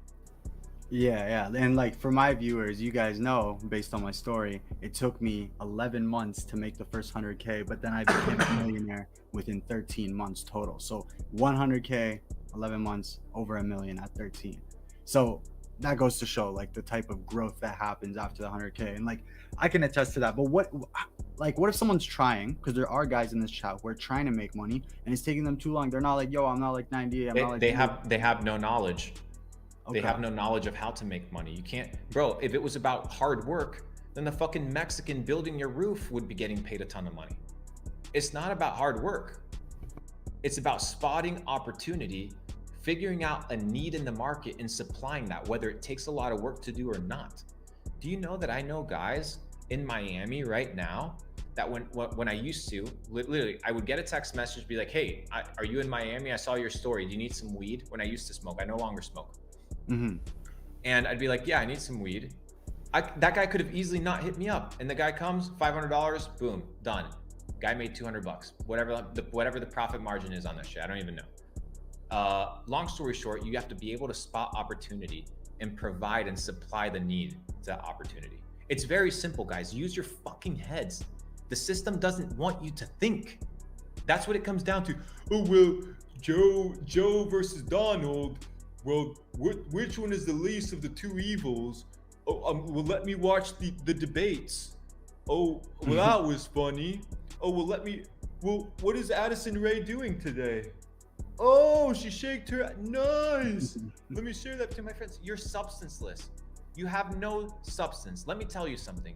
Yeah. And like for my viewers, you guys know, based on my story, it took me 11 months to make the first 100K, but then I became a millionaire within 13 months total. So 100K, 11 months, over $1 million at 13. So that goes to show like the type of growth that happens after the 100K. And like, I can attest to that. But what if someone's trying, because there are guys in this chat who are trying to make money and it's taking them too long. They're not like, yo, I'm not like 90. They have no knowledge. Okay. They have no knowledge of how to make money. You can't, bro, if it was about hard work, then the fucking Mexican building your roof would be getting paid a ton of money. It's not about hard work. It's about spotting opportunity, figuring out a need in the market and supplying that, whether it takes a lot of work to do or not. Do you know that I know guys in Miami right now that when I used to, literally, I would get a text message, be like, hey, are you in Miami? I saw your story. Do you need some weed? When I used to smoke, I no longer smoke. And I'd be like, yeah, I need some weed. That guy could have easily not hit me up. And the guy comes, $500, boom, done. Guy made $200, whatever the profit margin is on this shit. I don't even know. Long story short, you have to be able to spot opportunity and provide and supply the need to that opportunity. It's very simple, guys. Use your fucking heads. The system doesn't want you to think. That's what it comes down to. Oh, well, Joe versus Donald. Well, which one is the least of the two evils? Oh, well, let me watch the debates. Oh, well, that was funny. Oh, well, what is Addison Rae doing today? Oh, she shaked her, nice. Let me share that to my friends. You're substanceless. You have no substance. Let me tell you something.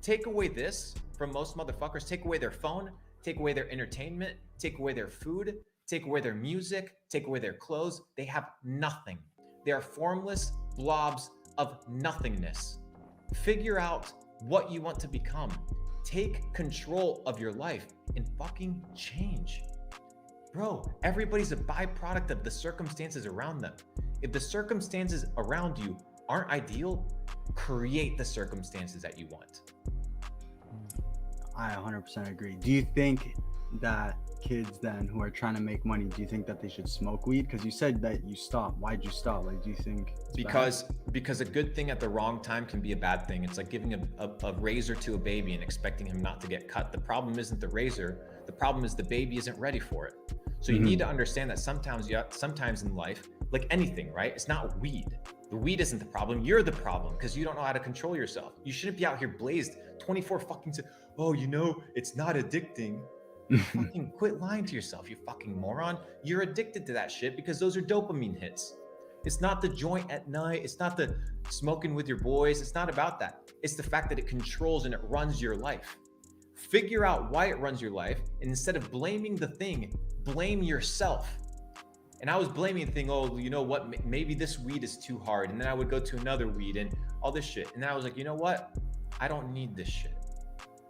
Take away this from most motherfuckers, take away their phone, take away their entertainment, take away their food, take away their music, take away their clothes. They have nothing. They are formless blobs of nothingness. Figure out what you want to become. Take control of your life and fucking change. Bro, everybody's a byproduct of the circumstances around them. If the circumstances around you aren't ideal, create the circumstances that you want. I 100% agree. Do you think that kids then who are trying to make money, do you think that they should smoke weed? Because you said that you stopped. Why'd you stop? Like, do you think it's because a good thing at the wrong time can be a bad thing. It's like giving a razor to a baby and expecting him not to get cut. The problem isn't the razor. The problem is the baby isn't ready for it. So you need to understand that sometimes in life, like anything, right? It's not weed. The weed isn't the problem. You're the problem because you don't know how to control yourself. You shouldn't be out here blazed 24 fucking. Oh, you know, it's not addicting. Fucking quit lying to yourself, you fucking moron. You're addicted to that shit because those are dopamine hits. It's not the joint at night. It's not the smoking with your boys. It's not about that. It's the fact that it controls and it runs your life. Figure out why it runs your life, and instead of blaming the thing, blame yourself. And I was blaming the thing, oh, you know what, maybe this weed is too hard. And then I would go to another weed and all this shit. And then I was like, you know what? I don't need this shit.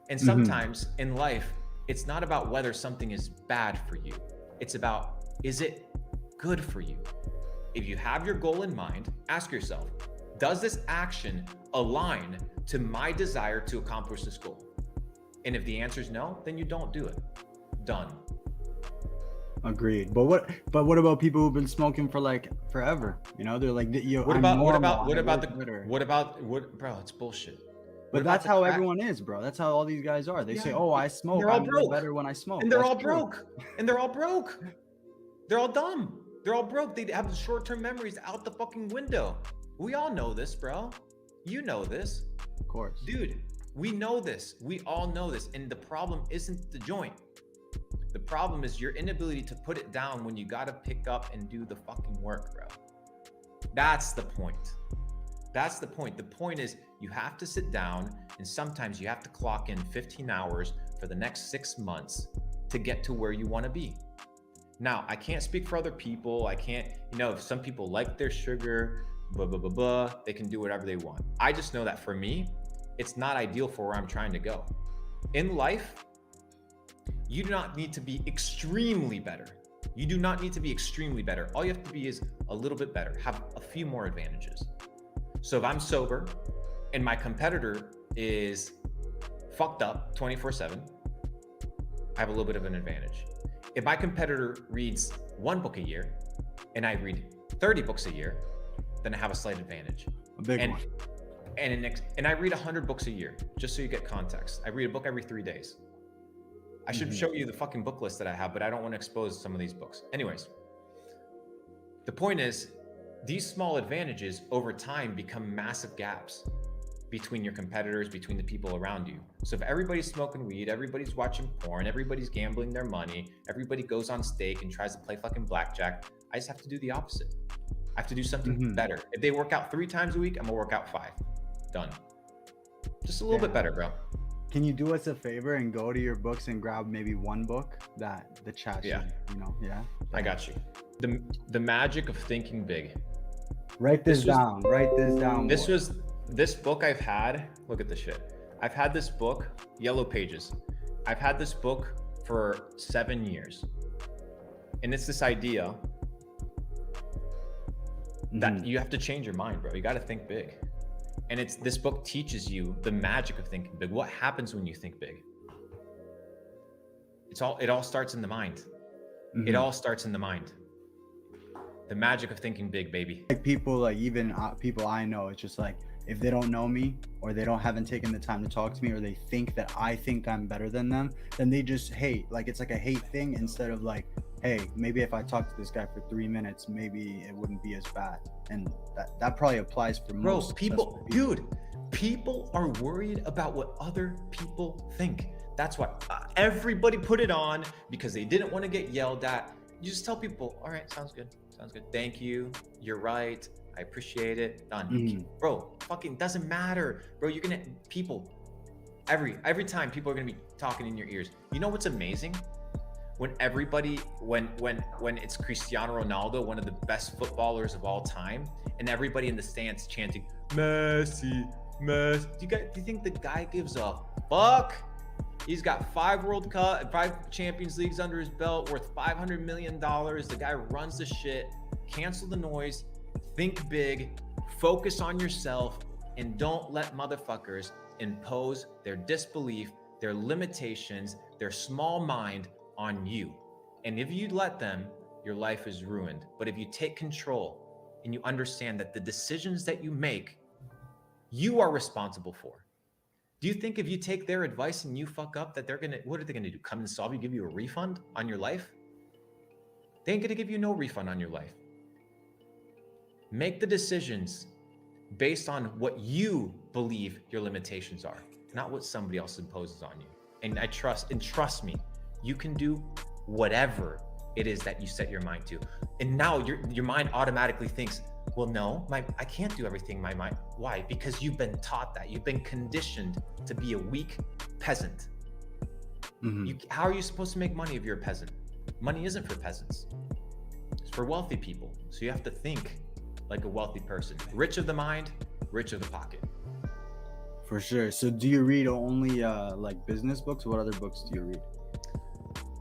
And sometimes in life, it's not about whether something is bad for you. It's about, is it good for you? If you have your goal in mind, ask yourself, does this action align to my desire to accomplish this goal? And if the answer is no, then you don't do it. Done. Agreed. But what about people who've been smoking for like forever? You know, they're like, What about, bro, it's bullshit. But that's how everyone is, bro. That's how all these guys are. They say, oh, I smoke. They're all I'm broke. better when I smoke. And they're all broke. And they're all broke. They're all dumb. They're all broke. They have the short-term memories out the fucking window. We all know this, bro. You know this. Of course. Dude, we know this. We all know this. And the problem isn't the joint. The problem is your inability to put it down when you got to pick up and do the fucking work, bro. That's the point. That's the point. The point is you have to sit down, and sometimes you have to clock in 15 hours for the next 6 months to get to where you want to be. Now, I can't speak for other people. I can't, if some people like their sugar, blah, blah, blah, blah, they can do whatever they want. I just know that for me, it's not ideal for where I'm trying to go. In life, you do not need to be extremely better. You do not need to be extremely better. All you have to be is a little bit better, have a few more advantages. So if I'm sober and my competitor is fucked up 24/7, I have a little bit of an advantage. If my competitor reads 1 book a year and I read 30 books a year, then I have a slight advantage. A big one. And I read 100 books a year, just so you get context. I read a book every 3 days. I should show you the fucking book list that I have, but I don't want to expose some of these books. Anyways, the point is, these small advantages over time become massive gaps between your competitors, between the people around you. So if everybody's smoking weed, everybody's watching porn, everybody's gambling their money, everybody goes on stake and tries to play fucking blackjack, I just have to do the opposite. I have to do something better. If they work out 3 times a week, I'm gonna work out 5. Done. Just a little bit better, bro. Can you do us a favor and go to your books and grab maybe one book that the chat should, I got you. The magic of thinking big. Write this down. This book I've had, look at this shit. I've had this book, Yellow Pages. I've had this book for 7 years. And it's this idea that you have to change your mind, bro. You got to think big. And this book teaches you the magic of thinking big. What happens when you think big? It all starts in the mind. It all starts in the mind. The magic of thinking big, baby. Like people, even people I know, it's just like, if they don't know me or they haven't taken the time to talk to me, or they think that I think I'm better than them, then they just hate. Like, it's like a hate thing instead of like, hey, maybe if I talk to this guy for 3 minutes, maybe it wouldn't be as bad. And that probably applies for most people. Dude, people are worried about what other people think. That's why everybody put it on, because they didn't want to get yelled at. You just tell people, all right, sounds good. Thank you. You're right. I appreciate it. Done. Mhm. Bro, fucking doesn't matter. Bro, you're gonna people every time people are gonna be talking in your ears. You know what's amazing? When everybody when it's Cristiano Ronaldo, one of the best footballers of all time, and everybody in the stands chanting Messi, Messi. Do you think the guy gives a fuck? He's got 5 Champions Leagues under his belt, worth $500 million. The guy runs the shit. Cancel the noise. Think big. Focus on yourself, and don't let motherfuckers impose their disbelief, their limitations, their small mind on you. And if you let them, your life is ruined. But if you take control and you understand that the decisions that you make, you are responsible for. Do you think if you take their advice and you fuck up, that what are they gonna do? Come and solve you, give you a refund on your life? They ain't gonna give you no refund on your life. Make the decisions based on what you believe your limitations are, not what somebody else imposes on you. And trust me, you can do whatever it is that you set your mind to. And now your mind automatically thinks, well, no, I can't do everything my mind. Why? Because you've been taught that. You've been conditioned to be a weak peasant. Mhm. How are you supposed to make money if you're a peasant? Money isn't for peasants. It's for wealthy people. So you have to think like a wealthy person. Rich of the mind, rich of the pocket. For sure. So do you read only like business books? What other books do you read?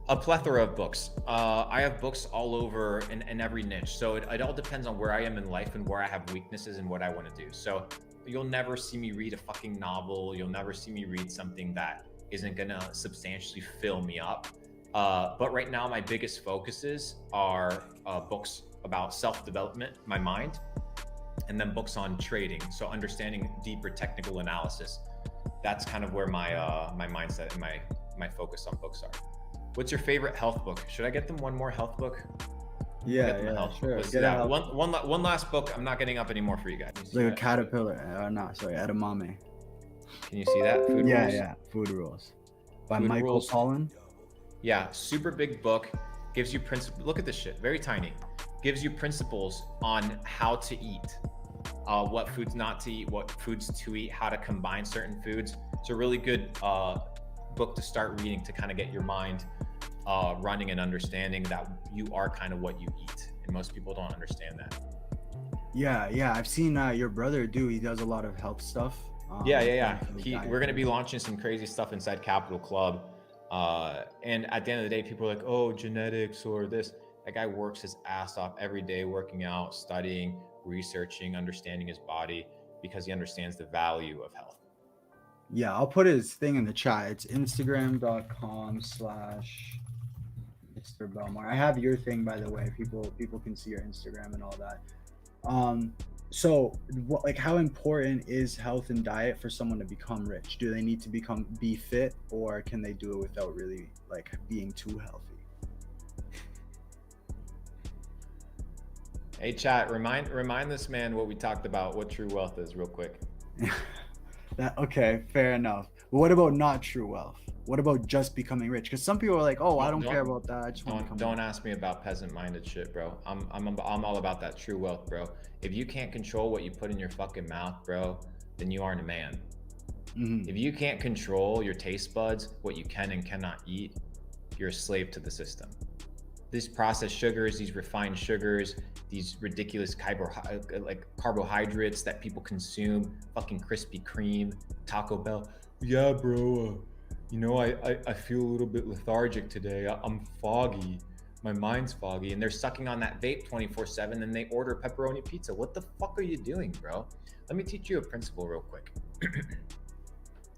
A plethora of books. I have books all over in every niche. So it all depends on where I am in life and where I have weaknesses and what I want to do. So you'll never see me read a fucking novel. You'll never see me read something that isn't gonna substantially fill me up. But right now, my biggest focuses are books about self-development, my mind, and then books on trading. So understanding deeper technical analysis. That's kind of where my mindset and my focus on books are. What's your favorite health book? Should I get them one more health book? Yeah, sure. Let's Get do a that. health- One last book. I'm not getting up anymore for you guys. It's like a caterpillar. Edamame. Can you see that? Food Yeah, Rules? yeah. Food Rules by Food Michael Rules. Pollan. Yeah, super big book. Gives you principles. Look at this shit. Very tiny. Gives you principles on how to eat, what foods not to eat, what foods to eat, how to combine certain foods. It's a really good book to start reading to kind of get your mind running and understanding that you are kind of what you eat. And most people don't understand that. Yeah. I've seen your brother do. He does a lot of health stuff. Yeah. We're going to be launching some crazy stuff inside Capital Club. And at the end of the day, people are like, oh, genetics or this. That guy works his ass off every day, working out, studying, researching, understanding his body, because he understands the value of health. Yeah, I'll put his thing in the chat. It's instagram.com/Mr. Belmar. I have your thing, by the way. People can see your Instagram and all that. So like how important is health and diet for someone to become rich? Do they need to be fit, or can they do it without really like being too healthy? Hey chat, remind this man what we talked about, what true wealth is, real quick. Okay, fair enough. But what about not true wealth? What about just becoming rich? Because some people are like, oh, I don't care about that. I just want to become Don't rich. ask me about peasant-minded shit, bro. I'm all about that true wealth, bro. If you can't control what you put in your fucking mouth, bro, then you aren't a man. Mhm. If you can't control your taste buds, what you can and cannot eat, you're a slave to the system. These processed sugars, these refined sugars, these ridiculous carbohydrates that people consume, fucking Krispy Kreme, Taco Bell. Yeah, bro, I feel a little bit lethargic today. I'm foggy. My mind's foggy. And they're sucking on that vape 24/7 and they order pepperoni pizza. What the fuck are you doing, bro? Let me teach you a principle real quick.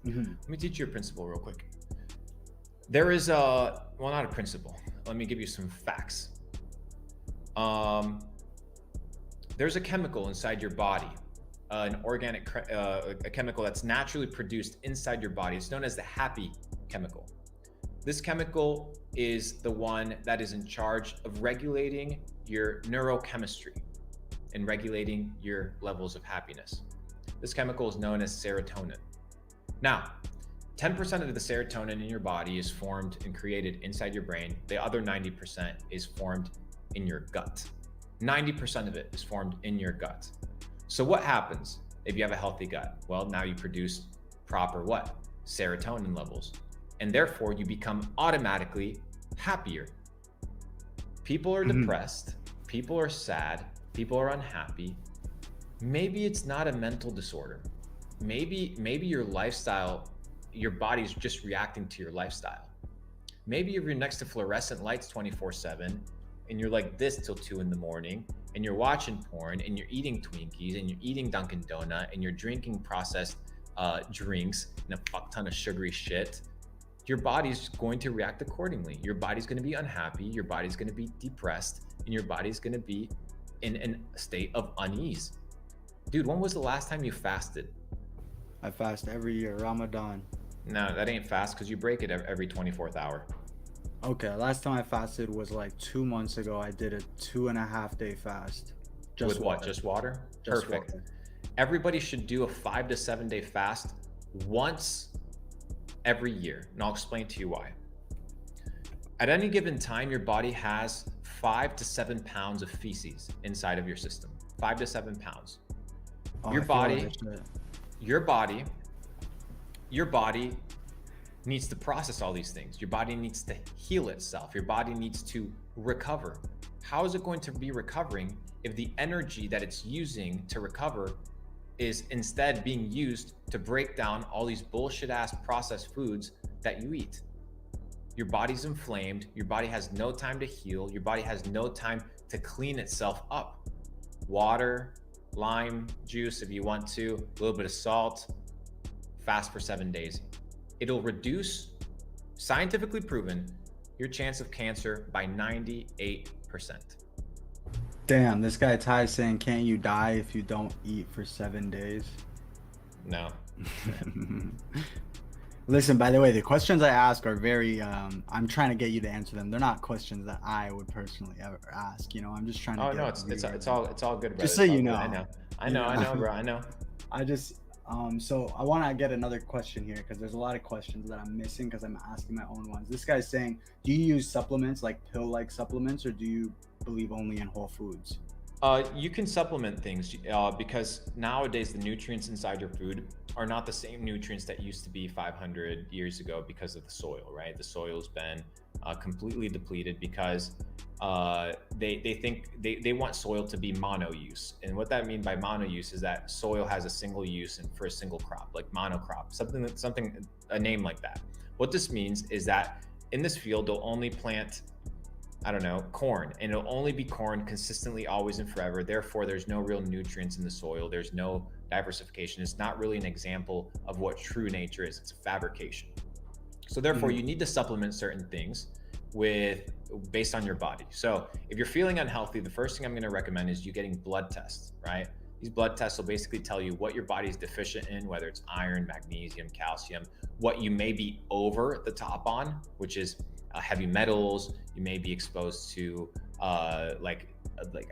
Mhm. Let me teach you a principle real quick. There is not a principle. Let me give you some facts. There's a chemical inside your body, an organic a chemical that's naturally produced inside your body. It's known as the happy chemical. This chemical is the one that is in charge of regulating your neurochemistry and regulating your levels of happiness. This chemical is known as serotonin. Now, 10% of the serotonin in your body is formed and created inside your brain. The other 90% is formed in your gut. 90% of it is formed in your gut. So what happens if you have a healthy gut? Well, now you produce proper what? Serotonin levels. And therefore you become automatically happier. People are Mhm. depressed, people are sad, people are unhappy. Maybe it's not a mental disorder. Maybe your lifestyle, your body's just reacting to your lifestyle. Maybe if you're next to fluorescent lights 24/7 and you're like this till 2 in the morning and you're watching porn and you're eating Twinkies and you're eating Dunkin' Donut and you're drinking processed drinks and a fuck ton of sugary shit, your body's going to react accordingly. Your body's going to be unhappy, your body's going to be depressed, and your body's going to be in a state of unease. Dude, when was the last time you fasted? I fast every year, Ramadan. No, that ain't fast because you break it every 24th hour. Okay, last time I fasted was like 2 months ago. I did a 2.5 day fast. With what? Water. Just water? Just Perfect. water. Everybody should do a 5 to 7 day fast once every year. And I'll explain to you why. At any given time, your body has 5 to 7 pounds of feces inside of your system. 5 to 7 pounds. Oh, Your I feel like body, this shit. your body, your body needs to process all these things. Your body needs to heal itself. Your body needs to recover. How is it going to be recovering if the energy that it's using to recover is instead being used to break down all these bullshit ass processed foods that you eat? Your body's inflamed. Your body has no time to heal. Your body has no time to clean itself up. Water, lime juice if you want to, a little bit of salt, fast for 7 days. It'll reduce, scientifically proven, your chance of cancer by 98%. Damn, this guy Ty saying, "Can't you die if you don't eat for 7 days?" No. Listen, by the way, the questions I ask are very. I'm trying to get you to answer them. They're not questions that I would personally ever ask. I'm just trying to. Oh get no, it's all good, brother. Just so It's all you good. know. I know, bro. I know. I just so I want to get another question here because there's a lot of questions that I'm missing because I'm asking my own ones. This guy's saying, do you use supplements like pill-like supplements, or do you believe only in whole foods? You can supplement things because nowadays the nutrients inside your food are not the same nutrients that used to be 500 years ago because of the soil, right? The soil's been completely depleted because they think they want soil to be mono use. And what that means by mono use is that soil has a single use and for a single crop, like monocrop, something, a name like that. What this means is that in this field, they'll only plant, I don't know, corn, and it'll only be corn consistently, always and forever. Therefore, there's no real nutrients in the soil. There's no diversification. It's not really an example of what true nature is. It's a fabrication. So therefore, you need to supplement certain things based on your body. So if you're feeling unhealthy, the first thing I'm going to recommend is you getting blood tests, right? These blood tests will basically tell you what your body is deficient in, whether it's iron, magnesium, calcium, what you may be over the top on, which is heavy metals. You may be exposed to like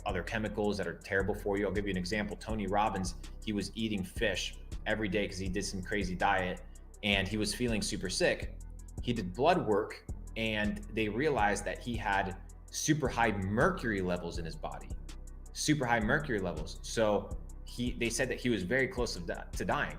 other chemicals that are terrible for you. I'll give you an example. Tony Robbins, he was eating fish every day because he did some crazy diet and he was feeling super sick. He did blood work and they realized that he had super high mercury levels in his body, super high mercury levels. So they said that he was very close to dying.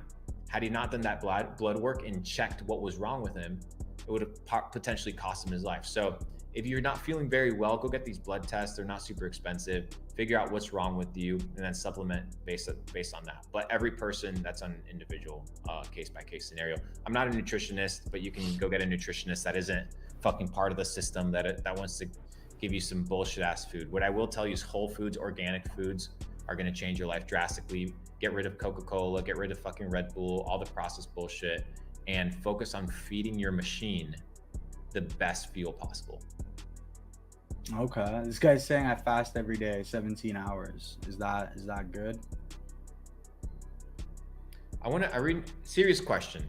Had he not done that blood work and checked what was wrong with him, it would have potentially cost him his life. So if you're not feeling very well, go get these blood tests. They're not super expensive. Figure out what's wrong with you and then supplement based on that. But every person, that's on an individual case-by-case scenario. I'm not a nutritionist, but you can go get a nutritionist that isn't fucking part of the system that wants to give you some bullshit ass food. What I will tell you is whole foods, organic foods are going to change your life drastically. Get rid of Coca-Cola, get rid of fucking Red Bull, all the processed bullshit, and focus on feeding your machine the best fuel possible. Okay, this guy's saying I fast every day 17 hours. Is that good? I read serious question.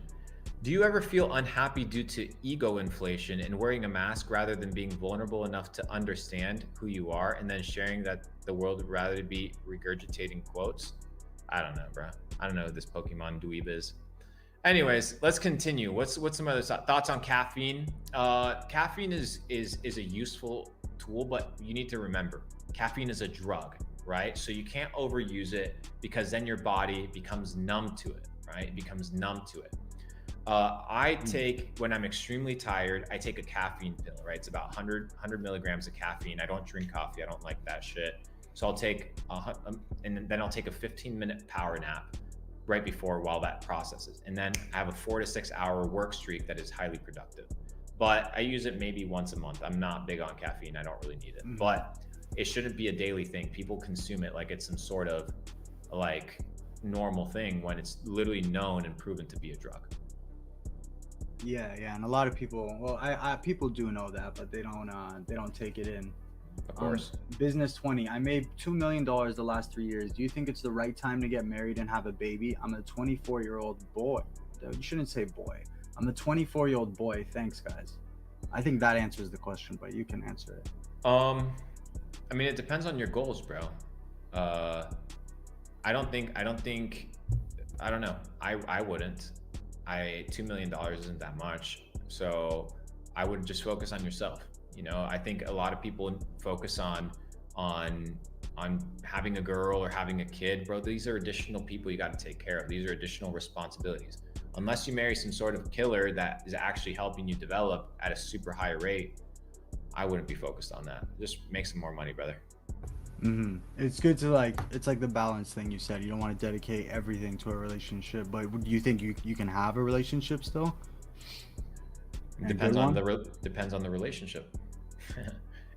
Do you ever feel unhappy due to ego inflation and wearing a mask rather than being vulnerable enough to understand who you are and then sharing that the world would rather be regurgitating quotes? I don't know, bro. I don't know who this Pokemon dweeb is. Anyways, let's continue. What's some other thoughts on caffeine? Caffeine is a useful tool, but you need to remember, caffeine is a drug, right? So you can't overuse it, because then your body becomes numb to it, right? It becomes numb to it. I take, when I'm extremely tired, I take a caffeine pill, right? It's about 100 milligrams of caffeine. I don't drink coffee. I don't like that shit. So I'll take, and then I'll take a 15-minute power nap right before, while that processes. And then I have a 4 to 6 hour work streak that is highly productive. But I use it maybe once a month. I'm not big on caffeine. I don't really need it. But it shouldn't be a daily thing. People consume it like it's some sort of like normal thing, when it's literally known and proven to be a drug. Yeah, and a lot of people, well, I people do know that, but they don't take it in. Of course. Business 20. I made $2 million the last 3 years. Do you think it's the right time to get married and have a baby? I'm a 24-year-old boy. You shouldn't say boy. I'm a 24-year-old boy. Thanks, guys. I think that answers the question, but you can answer it. I mean, it depends on your goals, bro. I don't know. I wouldn't. $2 million isn't that much. So I would just focus on yourself. You know, I think a lot of people focus on having a girl or having a kid, bro. These are additional people you got to take care of. These are additional responsibilities. Unless you marry some sort of killer that is actually helping you develop at a super high rate, I wouldn't be focused on that. Just make some more money, brother. It's good to it's like the balance thing you said. You don't want to dedicate everything to a relationship, but do you think you can have a relationship still? Depends on the relationship.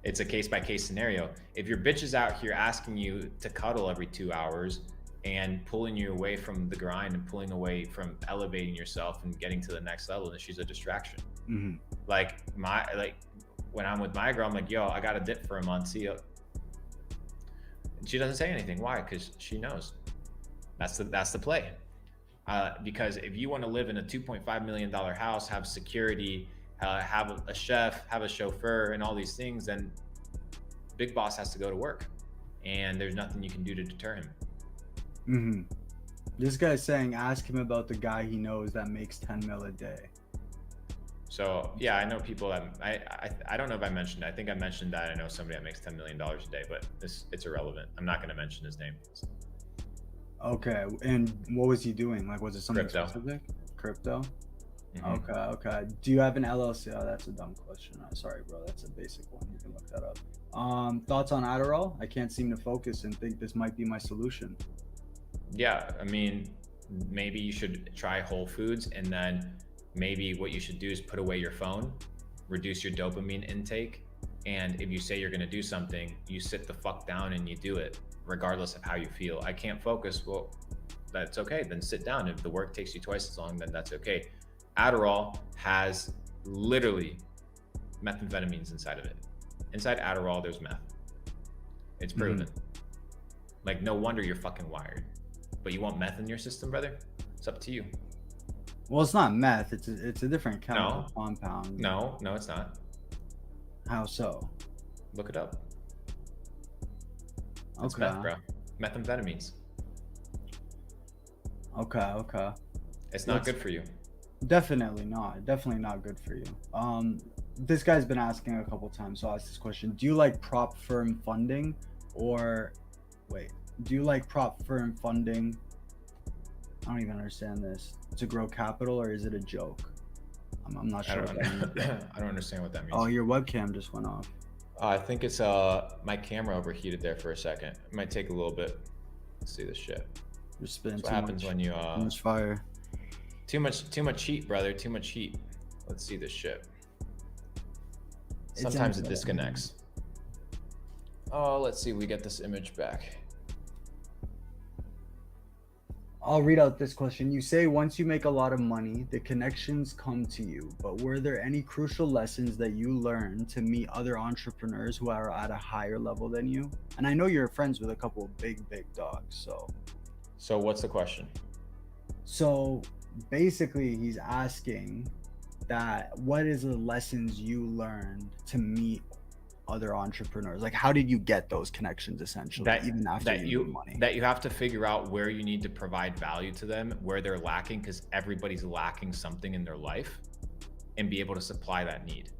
It's a case-by-case scenario. If your bitch is out here asking you to cuddle every 2 hours and pulling you away from the grind and pulling away from elevating yourself and getting to the next level, then she's a distraction. Like when I'm with my girl, I'm like, yo, I got a dip for a month. See ya. She doesn't say anything. Why? Because she knows. That's the play. Because if you want to live in a $2.5 million house, have security, have a chef, have a chauffeur, and all these things, then Big Boss has to go to work, and there's nothing you can do to deter him. This guy's saying, ask him about the guy he knows that makes 10 mil a day. So yeah, I know people that I don't know if I mentioned. I think I mentioned that I know somebody that makes $10 million a day, but it's irrelevant. I'm not going to mention his name. Okay, and what was he doing? Like, was it something Crypto. Crypto? Okay. Do you have an LLC? Oh, that's a dumb question. Sorry, bro. That's a basic one. You can look that up. Thoughts on Adderall? I can't seem to focus and think this might be my solution. Yeah, I mean, maybe you should try Whole Foods, and then maybe what you should do is put away your phone, reduce your dopamine intake, and if you say you're going to do something, you sit the fuck down and you do it, regardless of how you feel. I can't focus. Well, that's okay. Then sit down. If the work takes you twice as long, then that's okay. Adderall has literally methamphetamines inside of it. Inside Adderall, there's meth. It's proven. Like, no wonder you're fucking wired. But you want meth in your system, brother? It's up to you. Well, it's not meth. It's a different chemical compound. No, it's not. How so? Look it up. It's meth, bro. Methamphetamines. Okay. It's not good for you. Definitely not good for you. This guy's been asking a couple times, so I'll ask this question. Do you like prop firm funding, or do you like prop firm funding? I don't even understand this. To grow capital, or is it a joke? I'm not sure. I don't understand what that means. Oh, your webcam just went off. I think it's my camera overheated there for a second. It might take a little bit. Let's see this shit. You're spitting what happens when you too much fire. Too much heat, brother. Too much heat. Let's see this shit. Sometimes it disconnects. Oh, let's see. We get this image back. I'll read out this question. You say once you make a lot of money, the connections come to you. But were there any crucial lessons that you learned to meet other entrepreneurs who are at a higher level than you? And I know you're friends with a couple of big dogs. So what's the question? So basically, he's asking that what is the lessons you learned to meet other entrepreneurs? Like, how did you get those connections, essentially, even after you made money? That you have to figure out where you need to provide value to them, where they're lacking, because everybody's lacking something in their life, and be able to supply that need.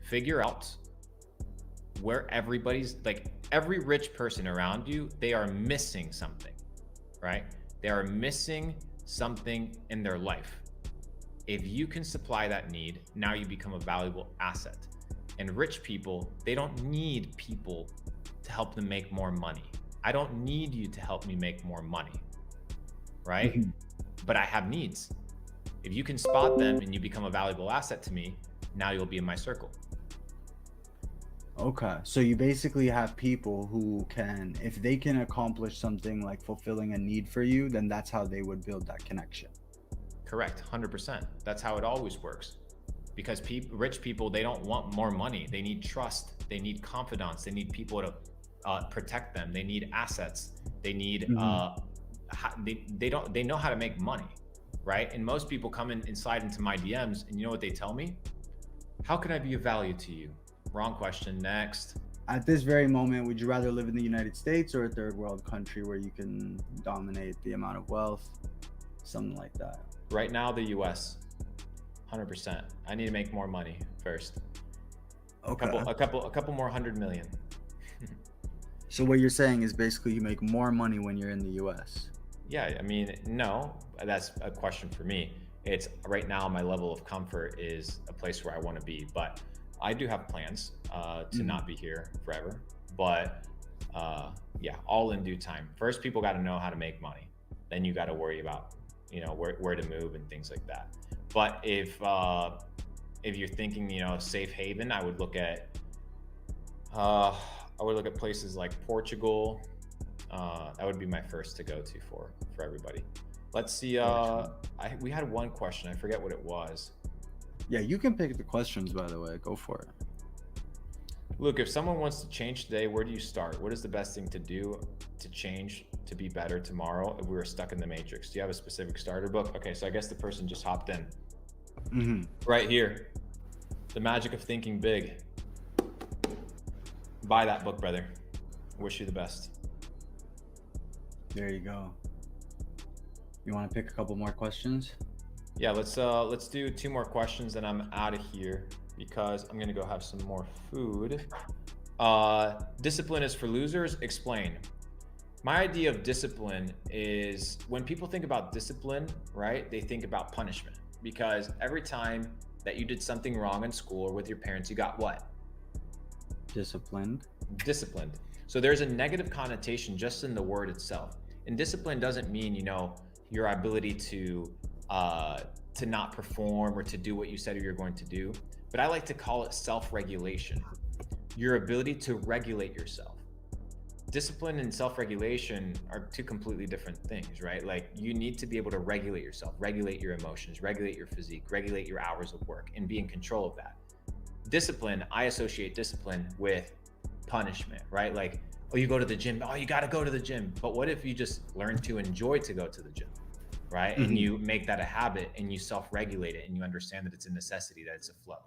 Figure out where everybody's like, every rich person around you, they are missing something, right? They are missing something in their life. If you can supply that need, now you become a valuable asset. And rich people, they don't need people to help them make more money. I don't need you to help me make more money, right? Mhm. But I have needs. If you can spot them and you become a valuable asset to me, now you'll be in my circle. Okay, so you basically have people who can, if they can accomplish something like fulfilling a need for you, then that's how they would build that connection. Correct, 100%. That's how it always works. Because rich people, they don't want more money. They need trust. They need confidence. They need people to protect them. They need assets. They need Mhm. they know how to make money, right? And most people come inside into my DMs, and you know what they tell me? How can I be of value to you? Wrong question. Next. At this very moment, would you rather live in the United States or a third world country where you can dominate the amount of wealth, something like that? Right now, the US, 100%. I need to make more money first. Okay. A couple more 100 million. So what you're saying is basically you make more money when you're in the US. Yeah, I mean, no, that's a question for me. It's right now, my level of comfort is a place where I want to be, but I do have plans to not be here forever. But yeah, all in due time. First, people got to know how to make money. Then you got to worry about, where to move and things like that. But if you're thinking, safe haven, I would look at places like Portugal. That would be my first to go to for everybody. Let's see. We had one question. I forget what it was. Yeah, you can pick the questions, by the way. Go for it. Luke, if someone wants to change today, where do you start? What is the best thing to do to change to be better tomorrow if we were stuck in the matrix? Do you have a specific starter book? Okay, so I guess the person just hopped in. Mm-hmm. Right here. The Magic of Thinking Big. Buy that book, brother. Wish you the best. There you go. You want to pick a couple more questions? Yeah, let's do 2 more questions and I'm out of here because I'm gonna go have some more food. Discipline is for losers. Explain. My idea of discipline is when people think about discipline, right? They think about punishment because every time that you did something wrong in school or with your parents, you got what? Disciplined. Disciplined. So there's a negative connotation just in the word itself. And discipline doesn't mean, your ability to not perform or to do what you said you're going to do. But I like to call it self-regulation. Your ability to regulate yourself. Discipline and self-regulation are 2 completely different things, right? Like you need to be able to regulate yourself, regulate your emotions, regulate your physique, regulate your hours of work, and be in control of that. Discipline, I associate discipline with punishment, right? Like, oh, you go to the gym. Oh, you got to go to the gym. But what if you just learn to enjoy to go to the gym, right? Mhm. And you make that a habit and you self-regulate it and you understand that it's a necessity, that it's a flow.